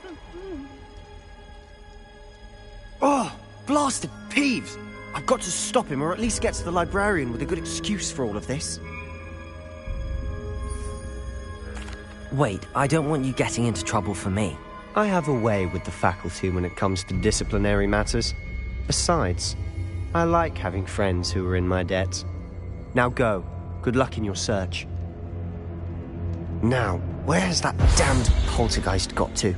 Oh, blasted Peeves! I've got to stop him, or at least get to the librarian with a good excuse for all of this. Wait, I don't want you getting into trouble for me. I have a way with the faculty when it comes to disciplinary matters. Besides, I like having friends who are in my debt. Now go. Good luck in your search. Now, where has that damned poltergeist got to?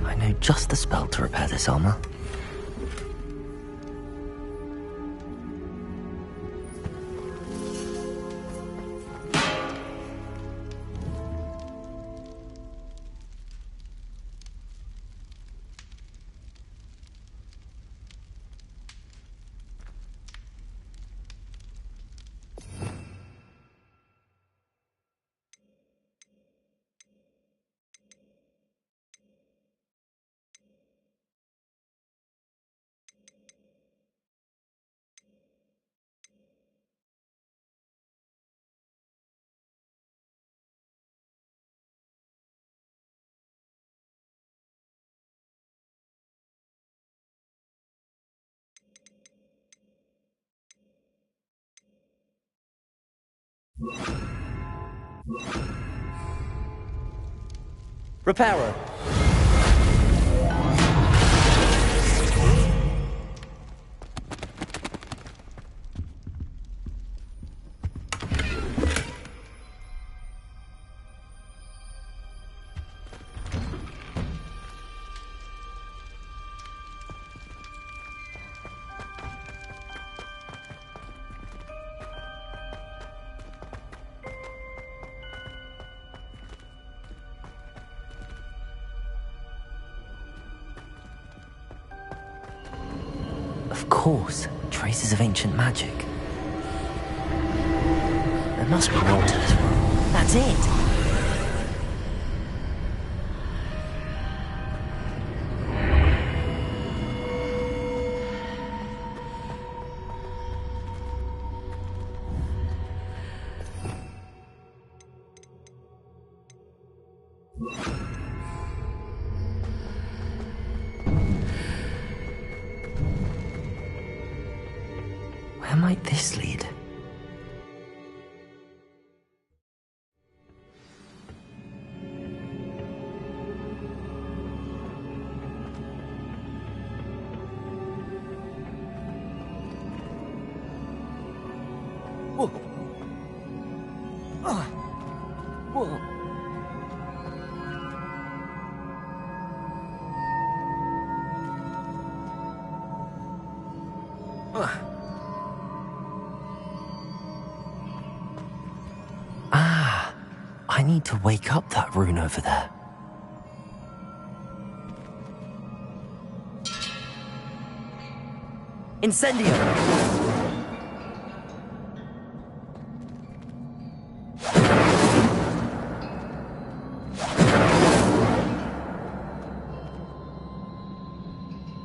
I know just the spell to repair this armor. Reparo! Of course, traces of ancient magic. There must be more to this world. That's it! Where might this lead? I need to wake up that rune over there. Incendio!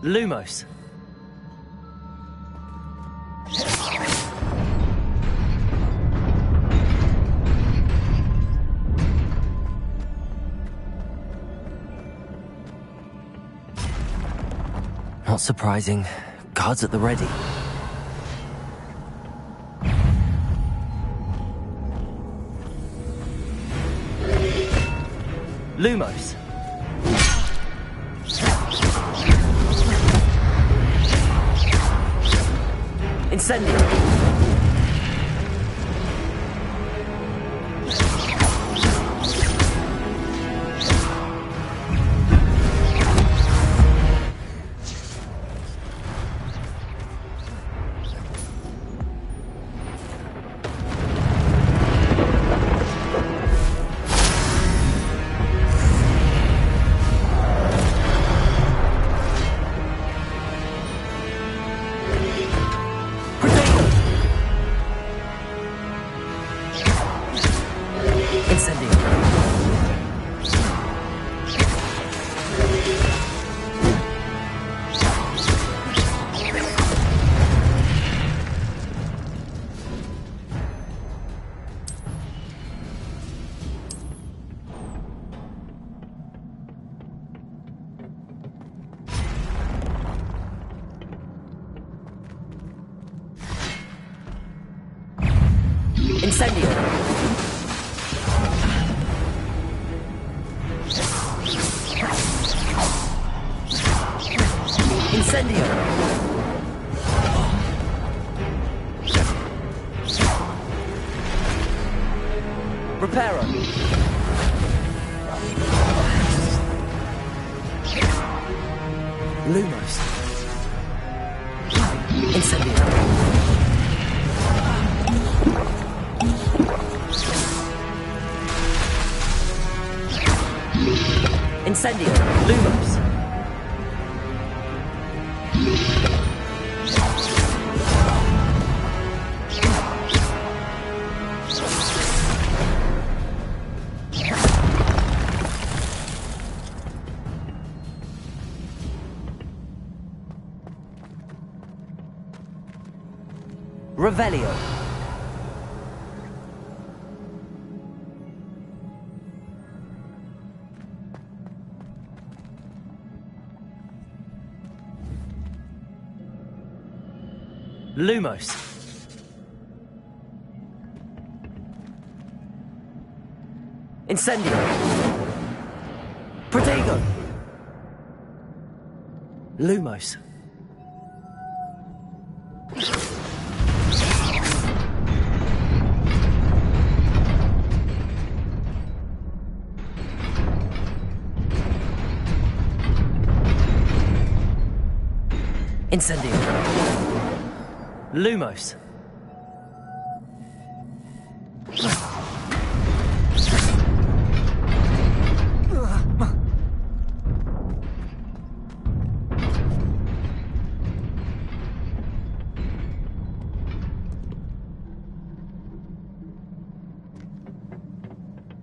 Lumos. Not surprising. Guards at the ready. Lumos. Incendio. Incendio. Incendio. Reparo. Lumos. Incendio. Incendio. Lumos. Revelio. Lumos. Incendio. Protego. Lumos. Incendio. Lumos.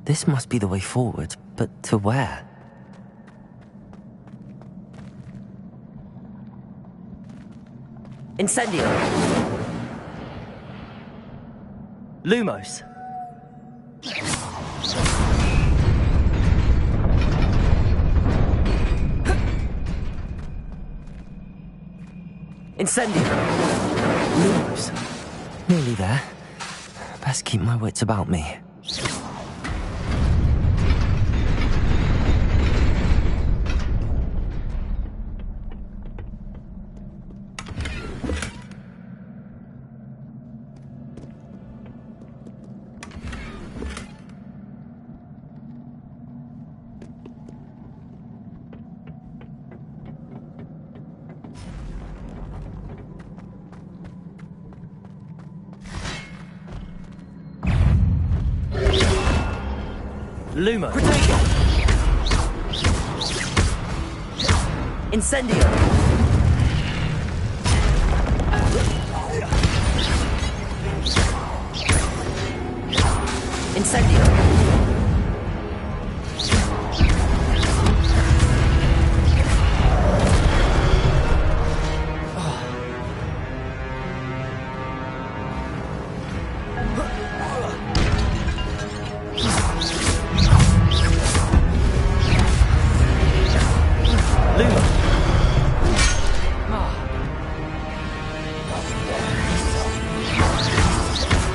This must be the way forward, but to where? Incendio. Lumos. Incendio. Lumos. Nearly there. Best keep my wits about me. Luma. Protego. Incendio. Incendio.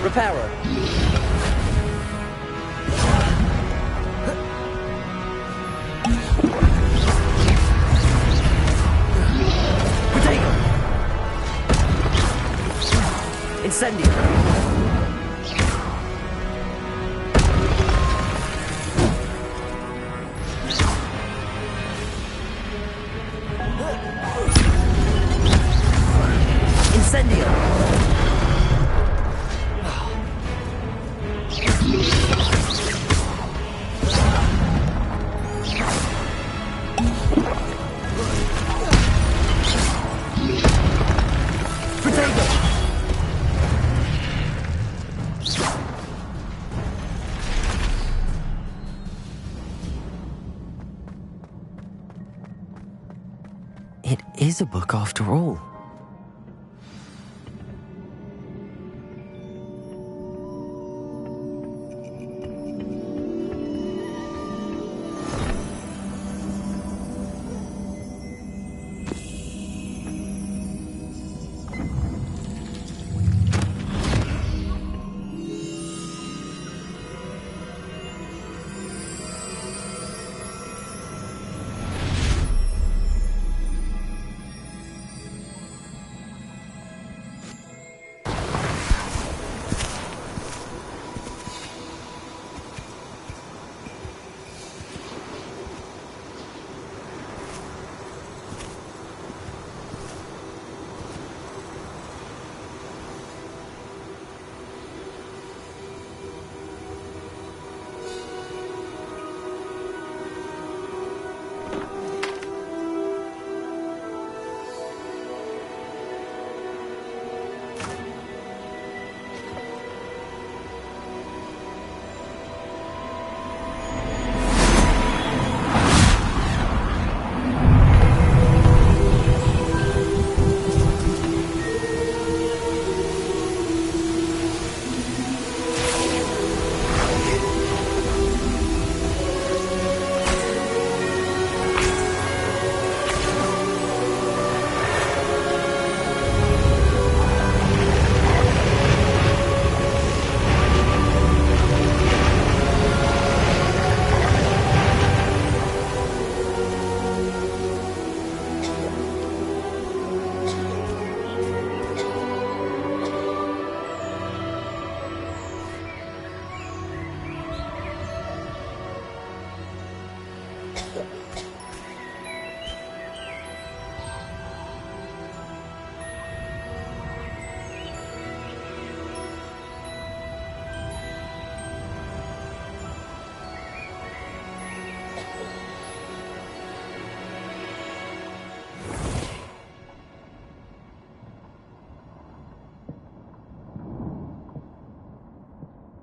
Reparo. Protego. Incendio. Incendio. It is a book after all.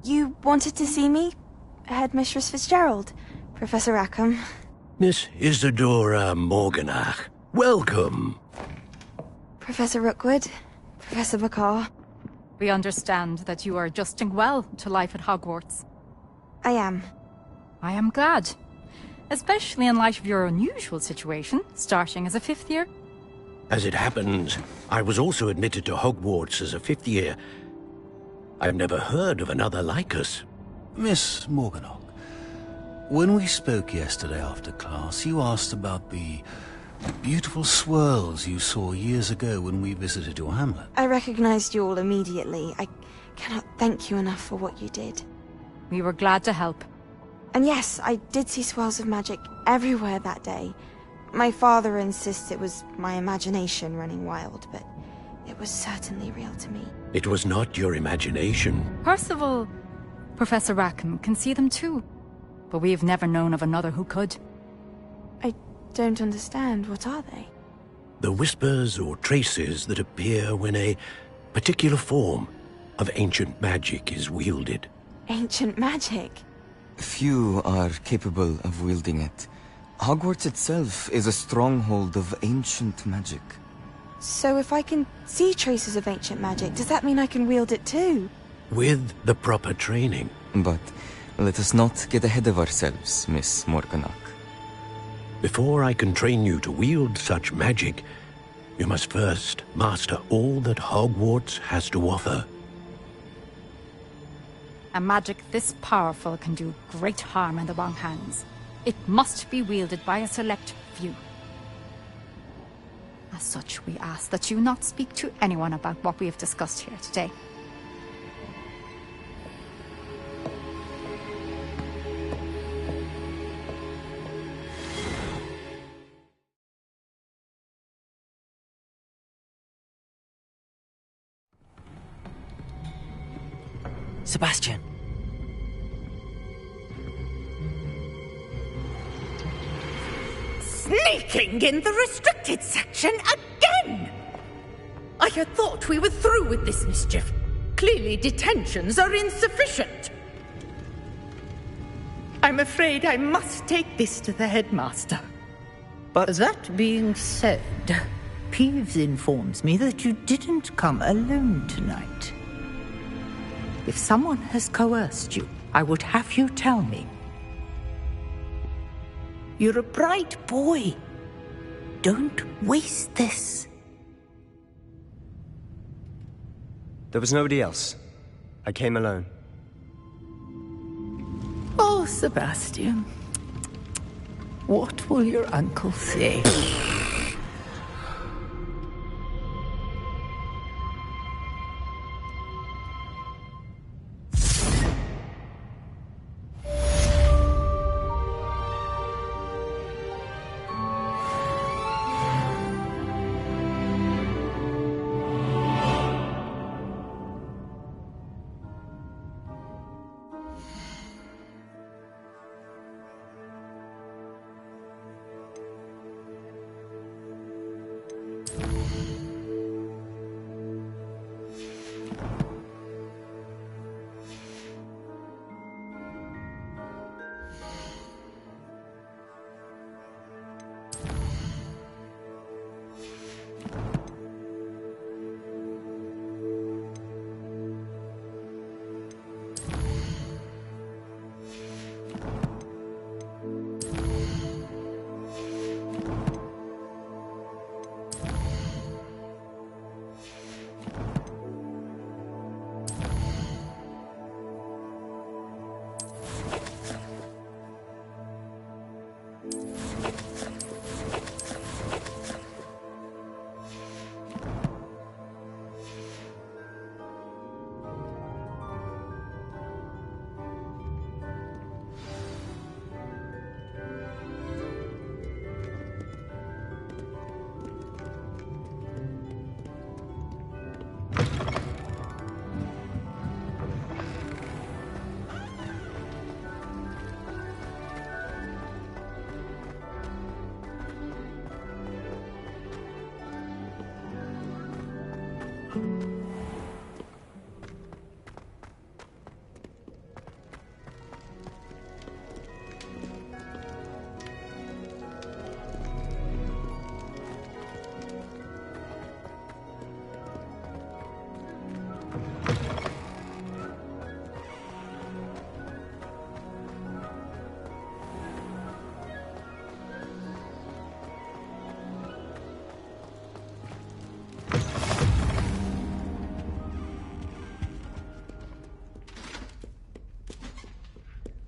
You wanted to see me? Headmistress Fitzgerald, Professor Rackham. Miss Isadora Morganach, welcome. Professor Rookwood, Professor Bakar. We understand that you are adjusting well to life at Hogwarts. I am. I am glad. Especially in light of your unusual situation, starting as a 5th year. As it happens, I was also admitted to Hogwarts as a 5th year. I've never heard of another like us. Miss Morganach, when we spoke yesterday after class, you asked about the beautiful swirls you saw years ago when we visited your hamlet. I recognized you all immediately. I cannot thank you enough for what you did. We were glad to help. And yes, I did see swirls of magic everywhere that day. My father insists it was my imagination running wild, but it was certainly real to me. It was not your imagination. Percival, Professor Rackham can see them too. but we have never known of another who could. I don't understand. What are they? The whispers or traces that appear when a particular form of ancient magic is wielded. Ancient magic? Few are capable of wielding it. Hogwarts itself is a stronghold of ancient magic. So if I can see traces of ancient magic, does that mean I can wield it too? With the proper training. But let us not get ahead of ourselves, Miss Morganach. Before I can train you to wield such magic, you must first master all that Hogwarts has to offer. A magic this powerful can do great harm in the wrong hands. It must be wielded by a select few. As such, we ask that you not speak to anyone about what we have discussed here today. Sebastian. Sneaking in the restricted section again! I had thought we were through with this mischief. Clearly detentions are insufficient. I'm afraid I must take this to the headmaster. But that being said, Peeves informs me that you didn't come alone tonight. If someone has coerced you, I would have you tell me. You're a bright boy. Don't waste this. there was nobody else. I came alone. Oh, Sebastian. What will your uncle say?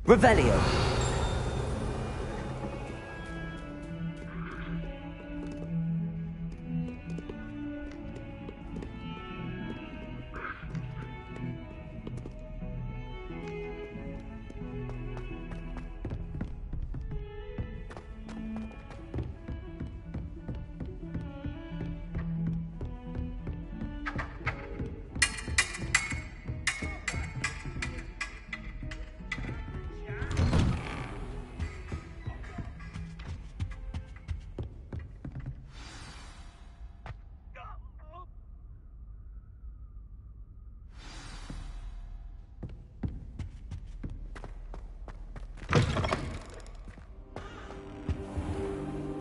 Revelio.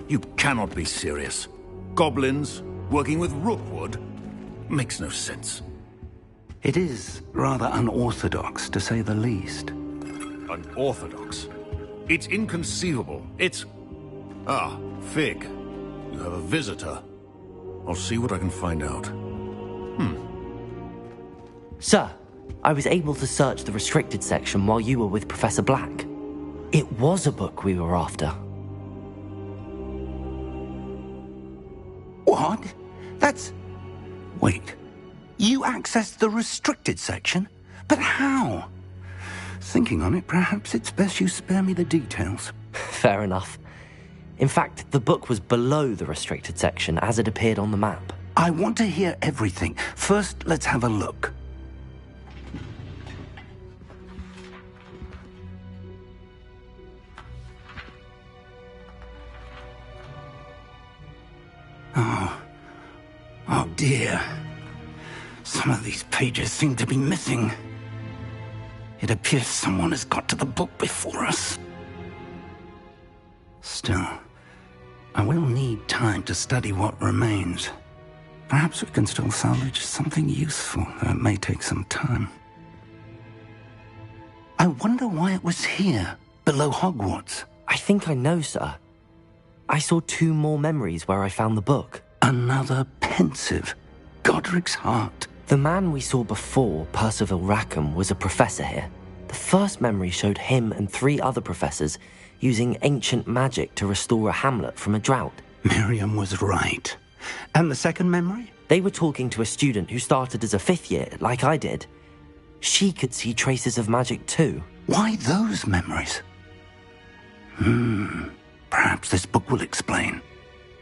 You cannot be serious. Goblins working with Rookwood? Makes no sense. It is rather unorthodox, to say the least. Unorthodox? It's inconceivable. It's... Ah, Fig. You have a visitor. I'll see what I can find out. Sir, I was able to search the restricted section while you were with Professor Black. It was a book we were after. What? That's... Wait. You accessed the restricted section? But how? Thinking on it, perhaps it's best you spare me the details. Fair enough. In fact, the book was below the restricted section as it appeared on the map. I want to hear everything. First, let's have a look. Oh dear. Some of these pages seem to be missing. It appears someone has got to the book before us. Still, I will need time to study what remains. Perhaps we can still salvage something useful, though it may take some time. I wonder why it was here, below Hogwarts. I think I know, sir. I saw 2 more memories where I found the book. Another pensive. Godric's heart. The man we saw before, Percival Rackham, was a professor here. The first memory showed him and 3 other professors using ancient magic to restore a hamlet from a drought. Miriam was right. And the second memory? They were talking to a student who started as a 5th year, like I did. She could see traces of magic too. Why those memories? Perhaps this book will explain.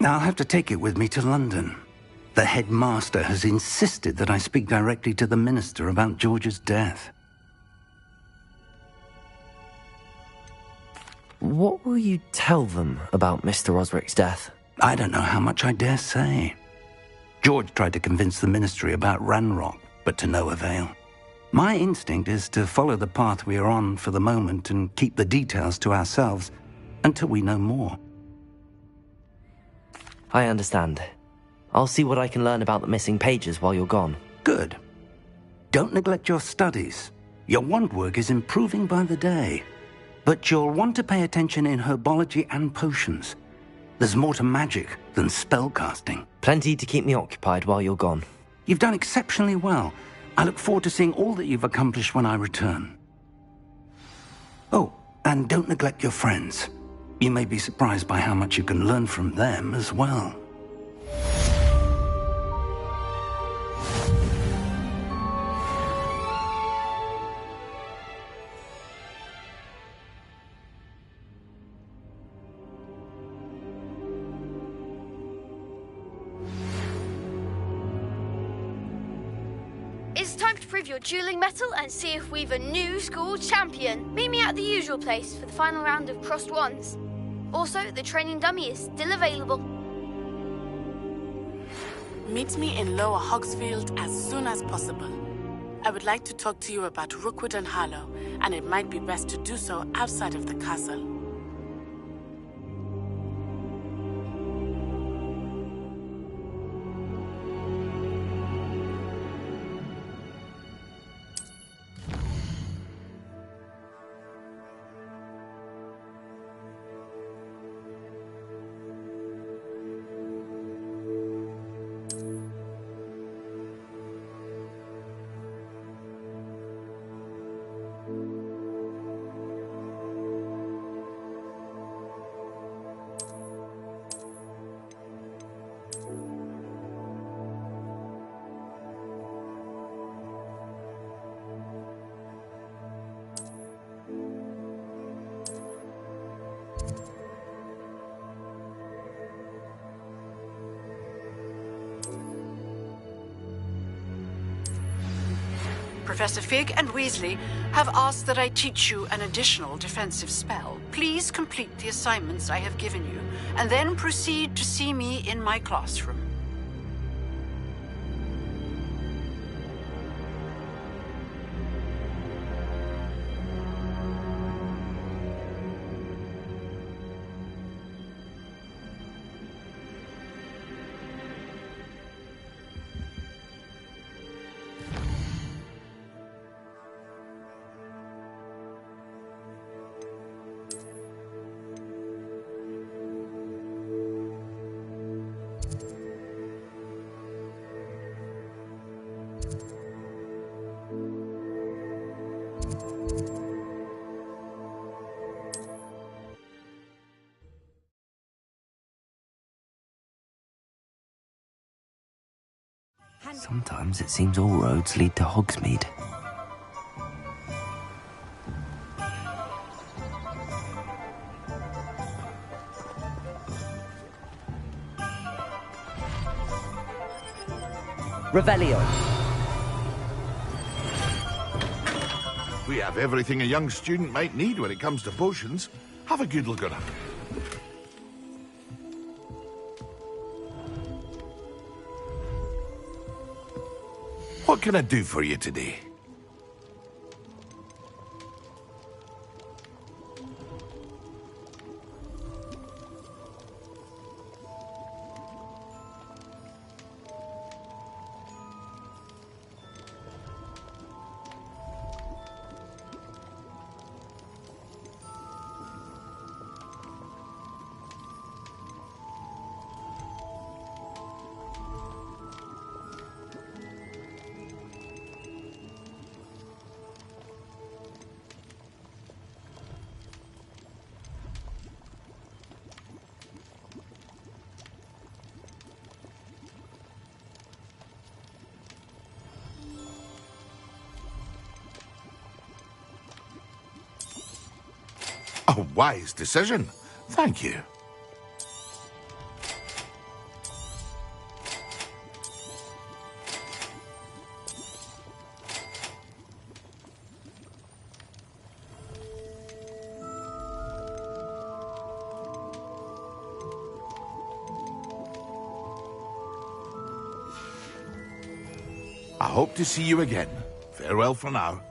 I'll have to take it with me to London. The headmaster has insisted that I speak directly to the minister about George's death. What will you tell them about Mr. Osric's death? I don't know how much I dare say. George tried to convince the ministry about Ranrock, but to no avail. My instinct is to follow the path we are on for the moment and keep the details to ourselves until we know more. I understand. I'll see what I can learn about the missing pages while you're gone. Good. Don't neglect your studies. Your wand work is improving by the day. But you'll want to pay attention in herbology and potions. There's more to magic than spellcasting. Plenty to keep me occupied while you're gone. You've done exceptionally well. I look forward to seeing all that you've accomplished when I return. Oh, and don't neglect your friends. You may be surprised by how much you can learn from them as well. It's time to prove your dueling mettle and see if we've a new school champion. Meet me at the usual place for the final round of crossed wands. Also, the training dummy is still available. Meet me in Lower Hogsfield as soon as possible. I would like to talk to you about Rookwood and Harlow, and it might be best to do so outside of the castle. Professor Fig and Weasley have asked that I teach you an additional defensive spell. Please complete the assignments I have given you, and then proceed to see me in my classroom. Sometimes it seems all roads lead to Hogsmeade. Revelio. We have everything a young student might need when it comes to potions. Have a good look at them. What can I do for you today? A wise decision. Thank you. I hope to see you again. Farewell for now.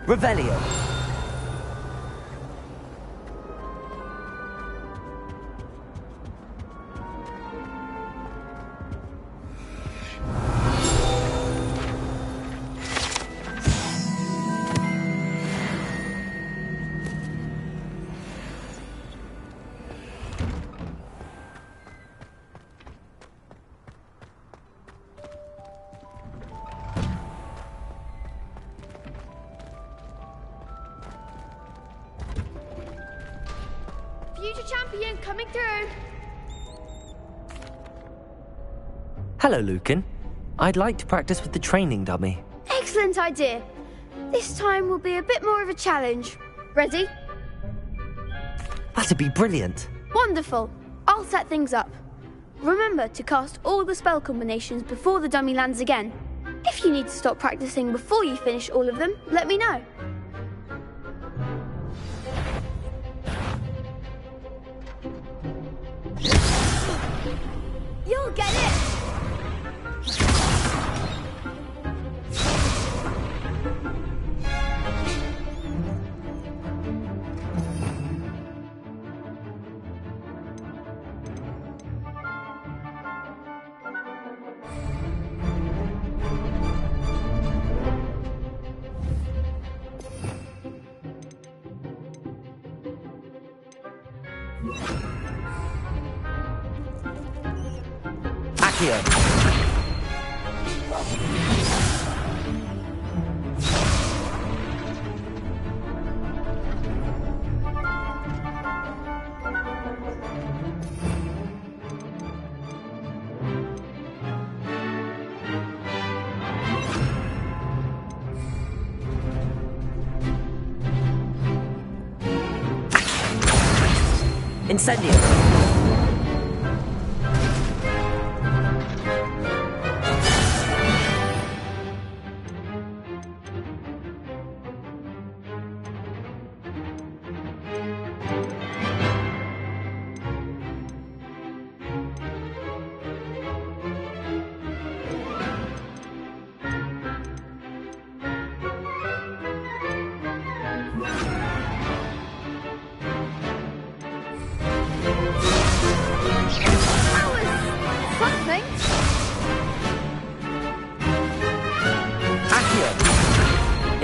Revelio. Future champion coming through. Hello, Lucan. I'd like to practice with the training dummy. Excellent idea. This time will be a bit more of a challenge. Ready? That'd be brilliant. Wonderful. I'll set things up. Remember to cast all the spell combinations before the dummy lands again. If you need to stop practicing before you finish all of them, let me know. You'll get it! Accio. Incendio.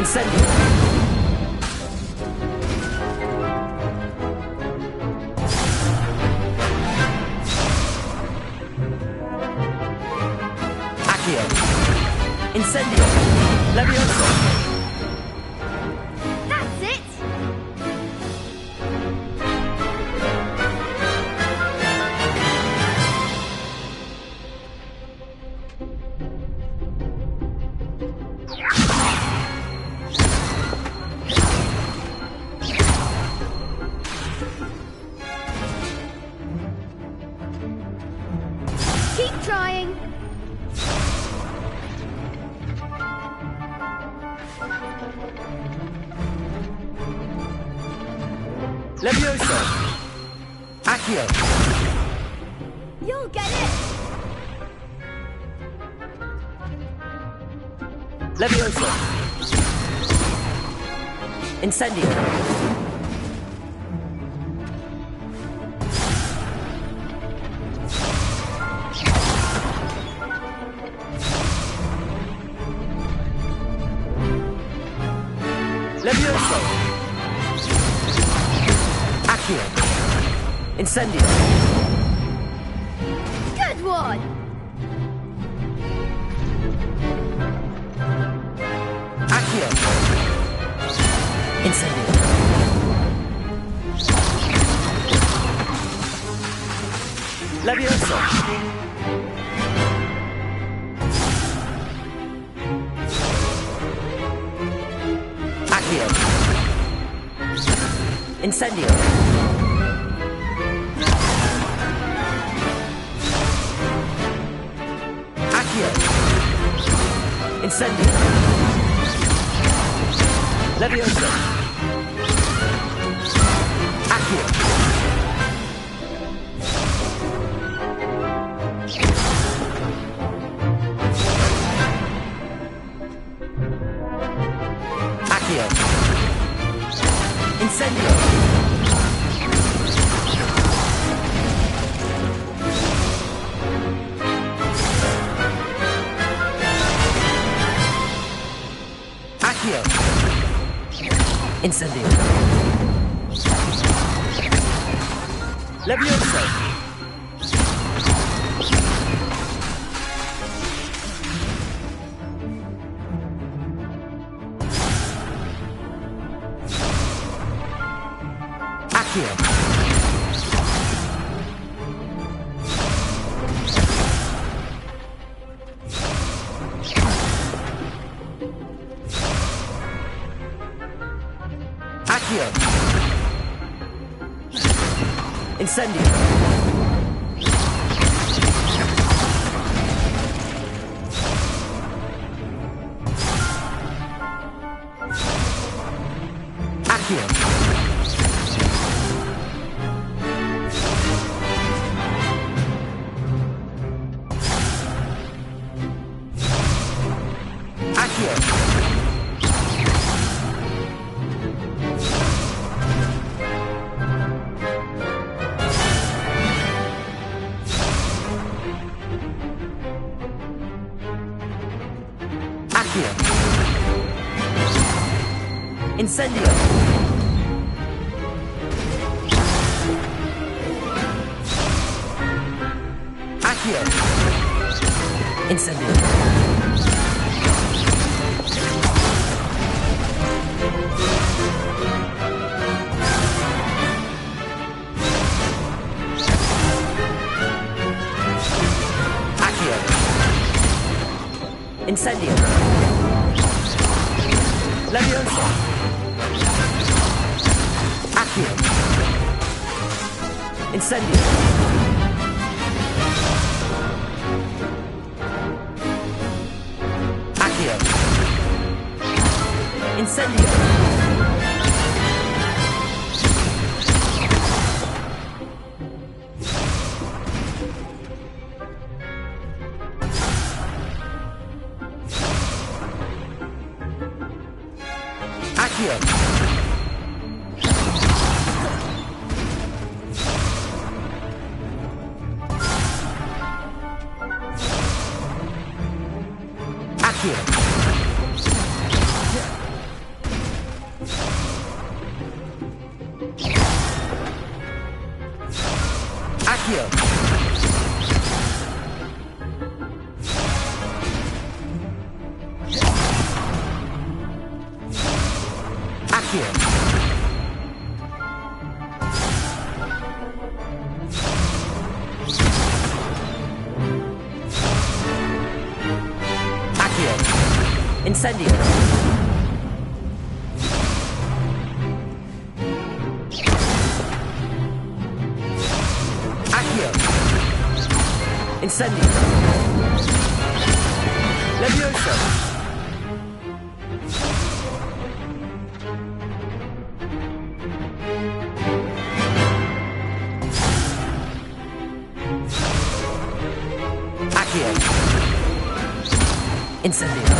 Incendio. Accio. Incendio. Levioso. That's it! Keep trying. Levioso. Accio. You'll get it. Levioso. Incendio. Accio. Incendio. Good one! Accio. Incendio. Levioso. Accio. Incendio. Accio. Incendio. Levioso. Accio. Accio. Incendio. Accio. Incendio. Levioso. Accio. Accio. Incendio. Accio. Accio. Accio. Incendio. Accio. Incendio. Accio. Incendio. Levioso. Accio. Incendio. Accio. Incendio. Accio. Accio. Accio. Accio. Accio. Incendio. Accio. Incendio. Levioso. Accio. Incendio.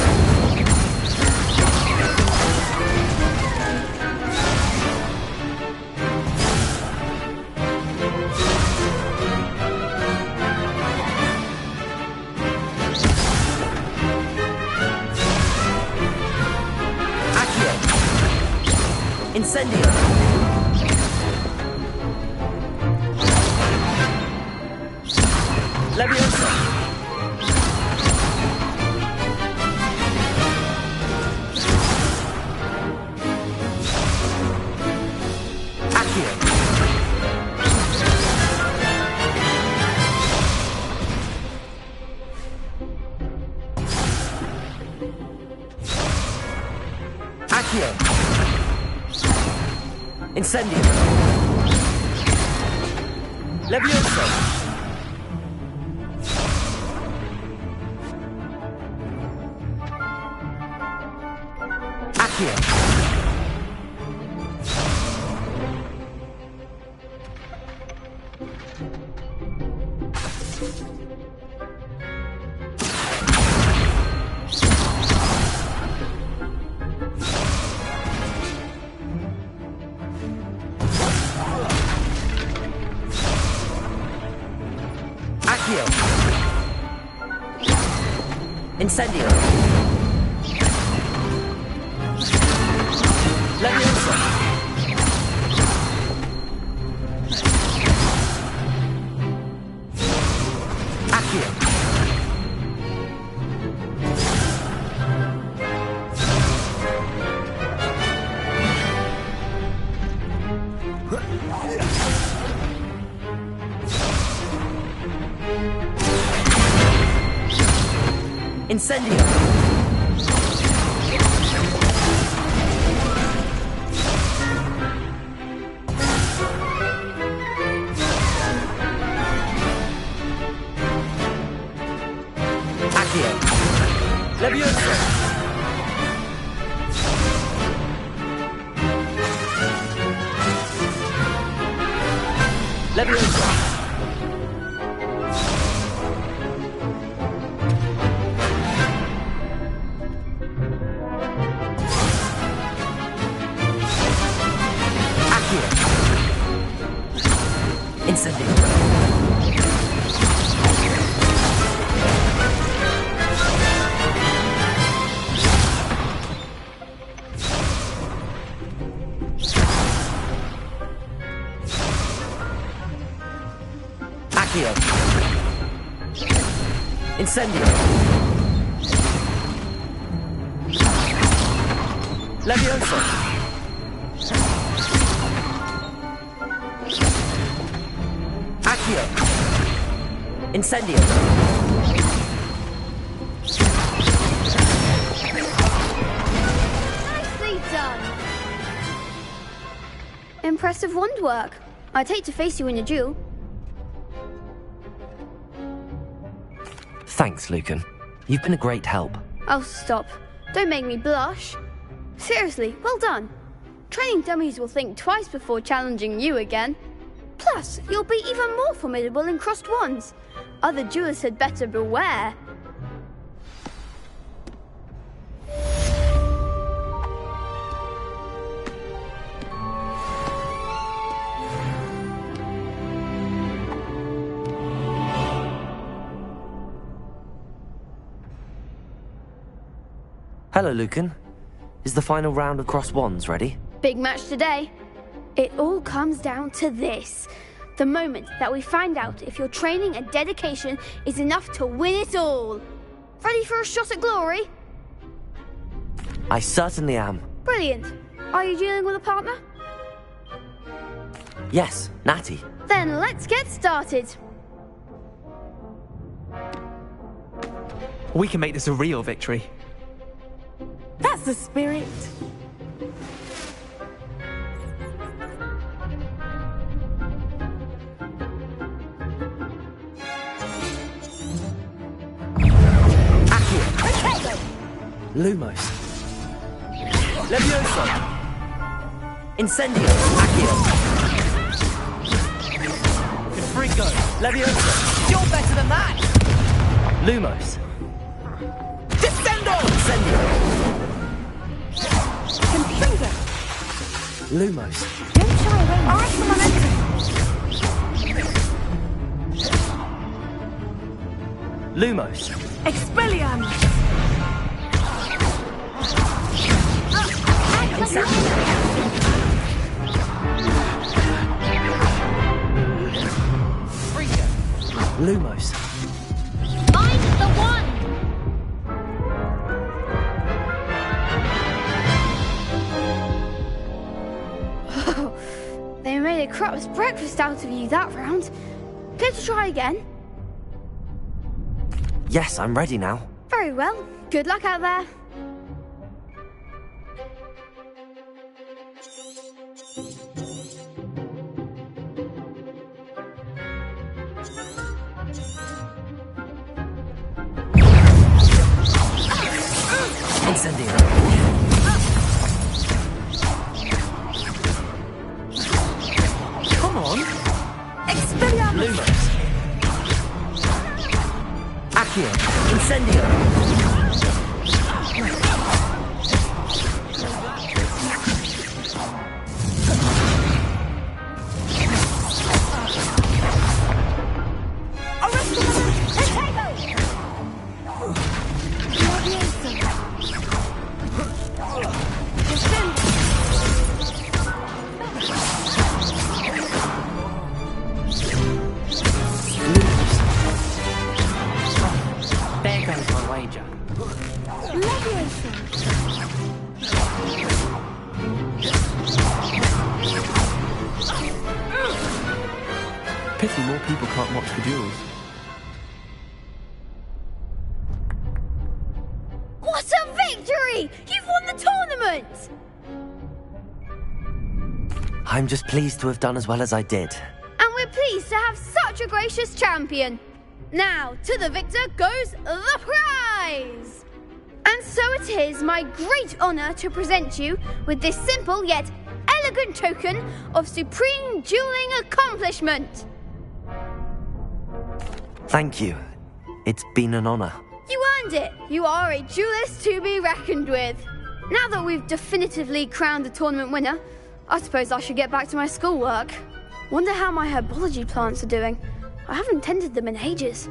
Accio. Incendio. Accio. Incendio. Levioso. Accio. Accio. Incendio. Levioso. Accio. Incendio. Accio. Levioso. Levioso. Incendio. Accio. Incendio. Levioso. Accio. Incendio. Nicely done. Impressive wand work. I'd hate to face you in a duel. Thanks, Lucan. You've been a great help. Oh, stop. Don't make me blush. Seriously, well done. Training dummies will think twice before challenging you again. Plus, you'll be even more formidable in crossed wands. Other duelists had better beware. Hello, Lucan. Is the final round of crossed wands ready? Big match today. It all comes down to this. The moment that we find out if your training and dedication is enough to win it all. Ready for a shot at glory? I certainly am. Brilliant. Are you dealing with a partner? Yes, Natty. Then let's get started. We can make this a real victory. That's the spirit. Lumos. Levioso. Incendio. Accio. Confringo. Levioso. You're better than that! Lumos. Descendo! Incendio. Confringo. Lumos. Don't shy away. All right, come on, enter. Lumos. Expelliarmus. Lumos. Find the one! They made a crap's breakfast out of you that round. Care to try again? Yes, I'm ready now. Very well. Good luck out there. Incendio. Come on. Expelliarmus. Lumos. Accio. Incendio. There goes my wager. Pity more people can't watch the duels. What a victory! You've won the tournament! I'm just pleased to have done as well as I did. And we're pleased to have such a gracious champion. Now, to the victor goes the prize! And so it is my great honour to present you with this simple yet elegant token of supreme dueling accomplishment. Thank you. It's been an honour. You earned it. You are a duelist to be reckoned with. Now that we've definitively crowned the tournament winner, I suppose I should get back to my schoolwork. Wonder how my herbology plants are doing. I haven't tended them in ages.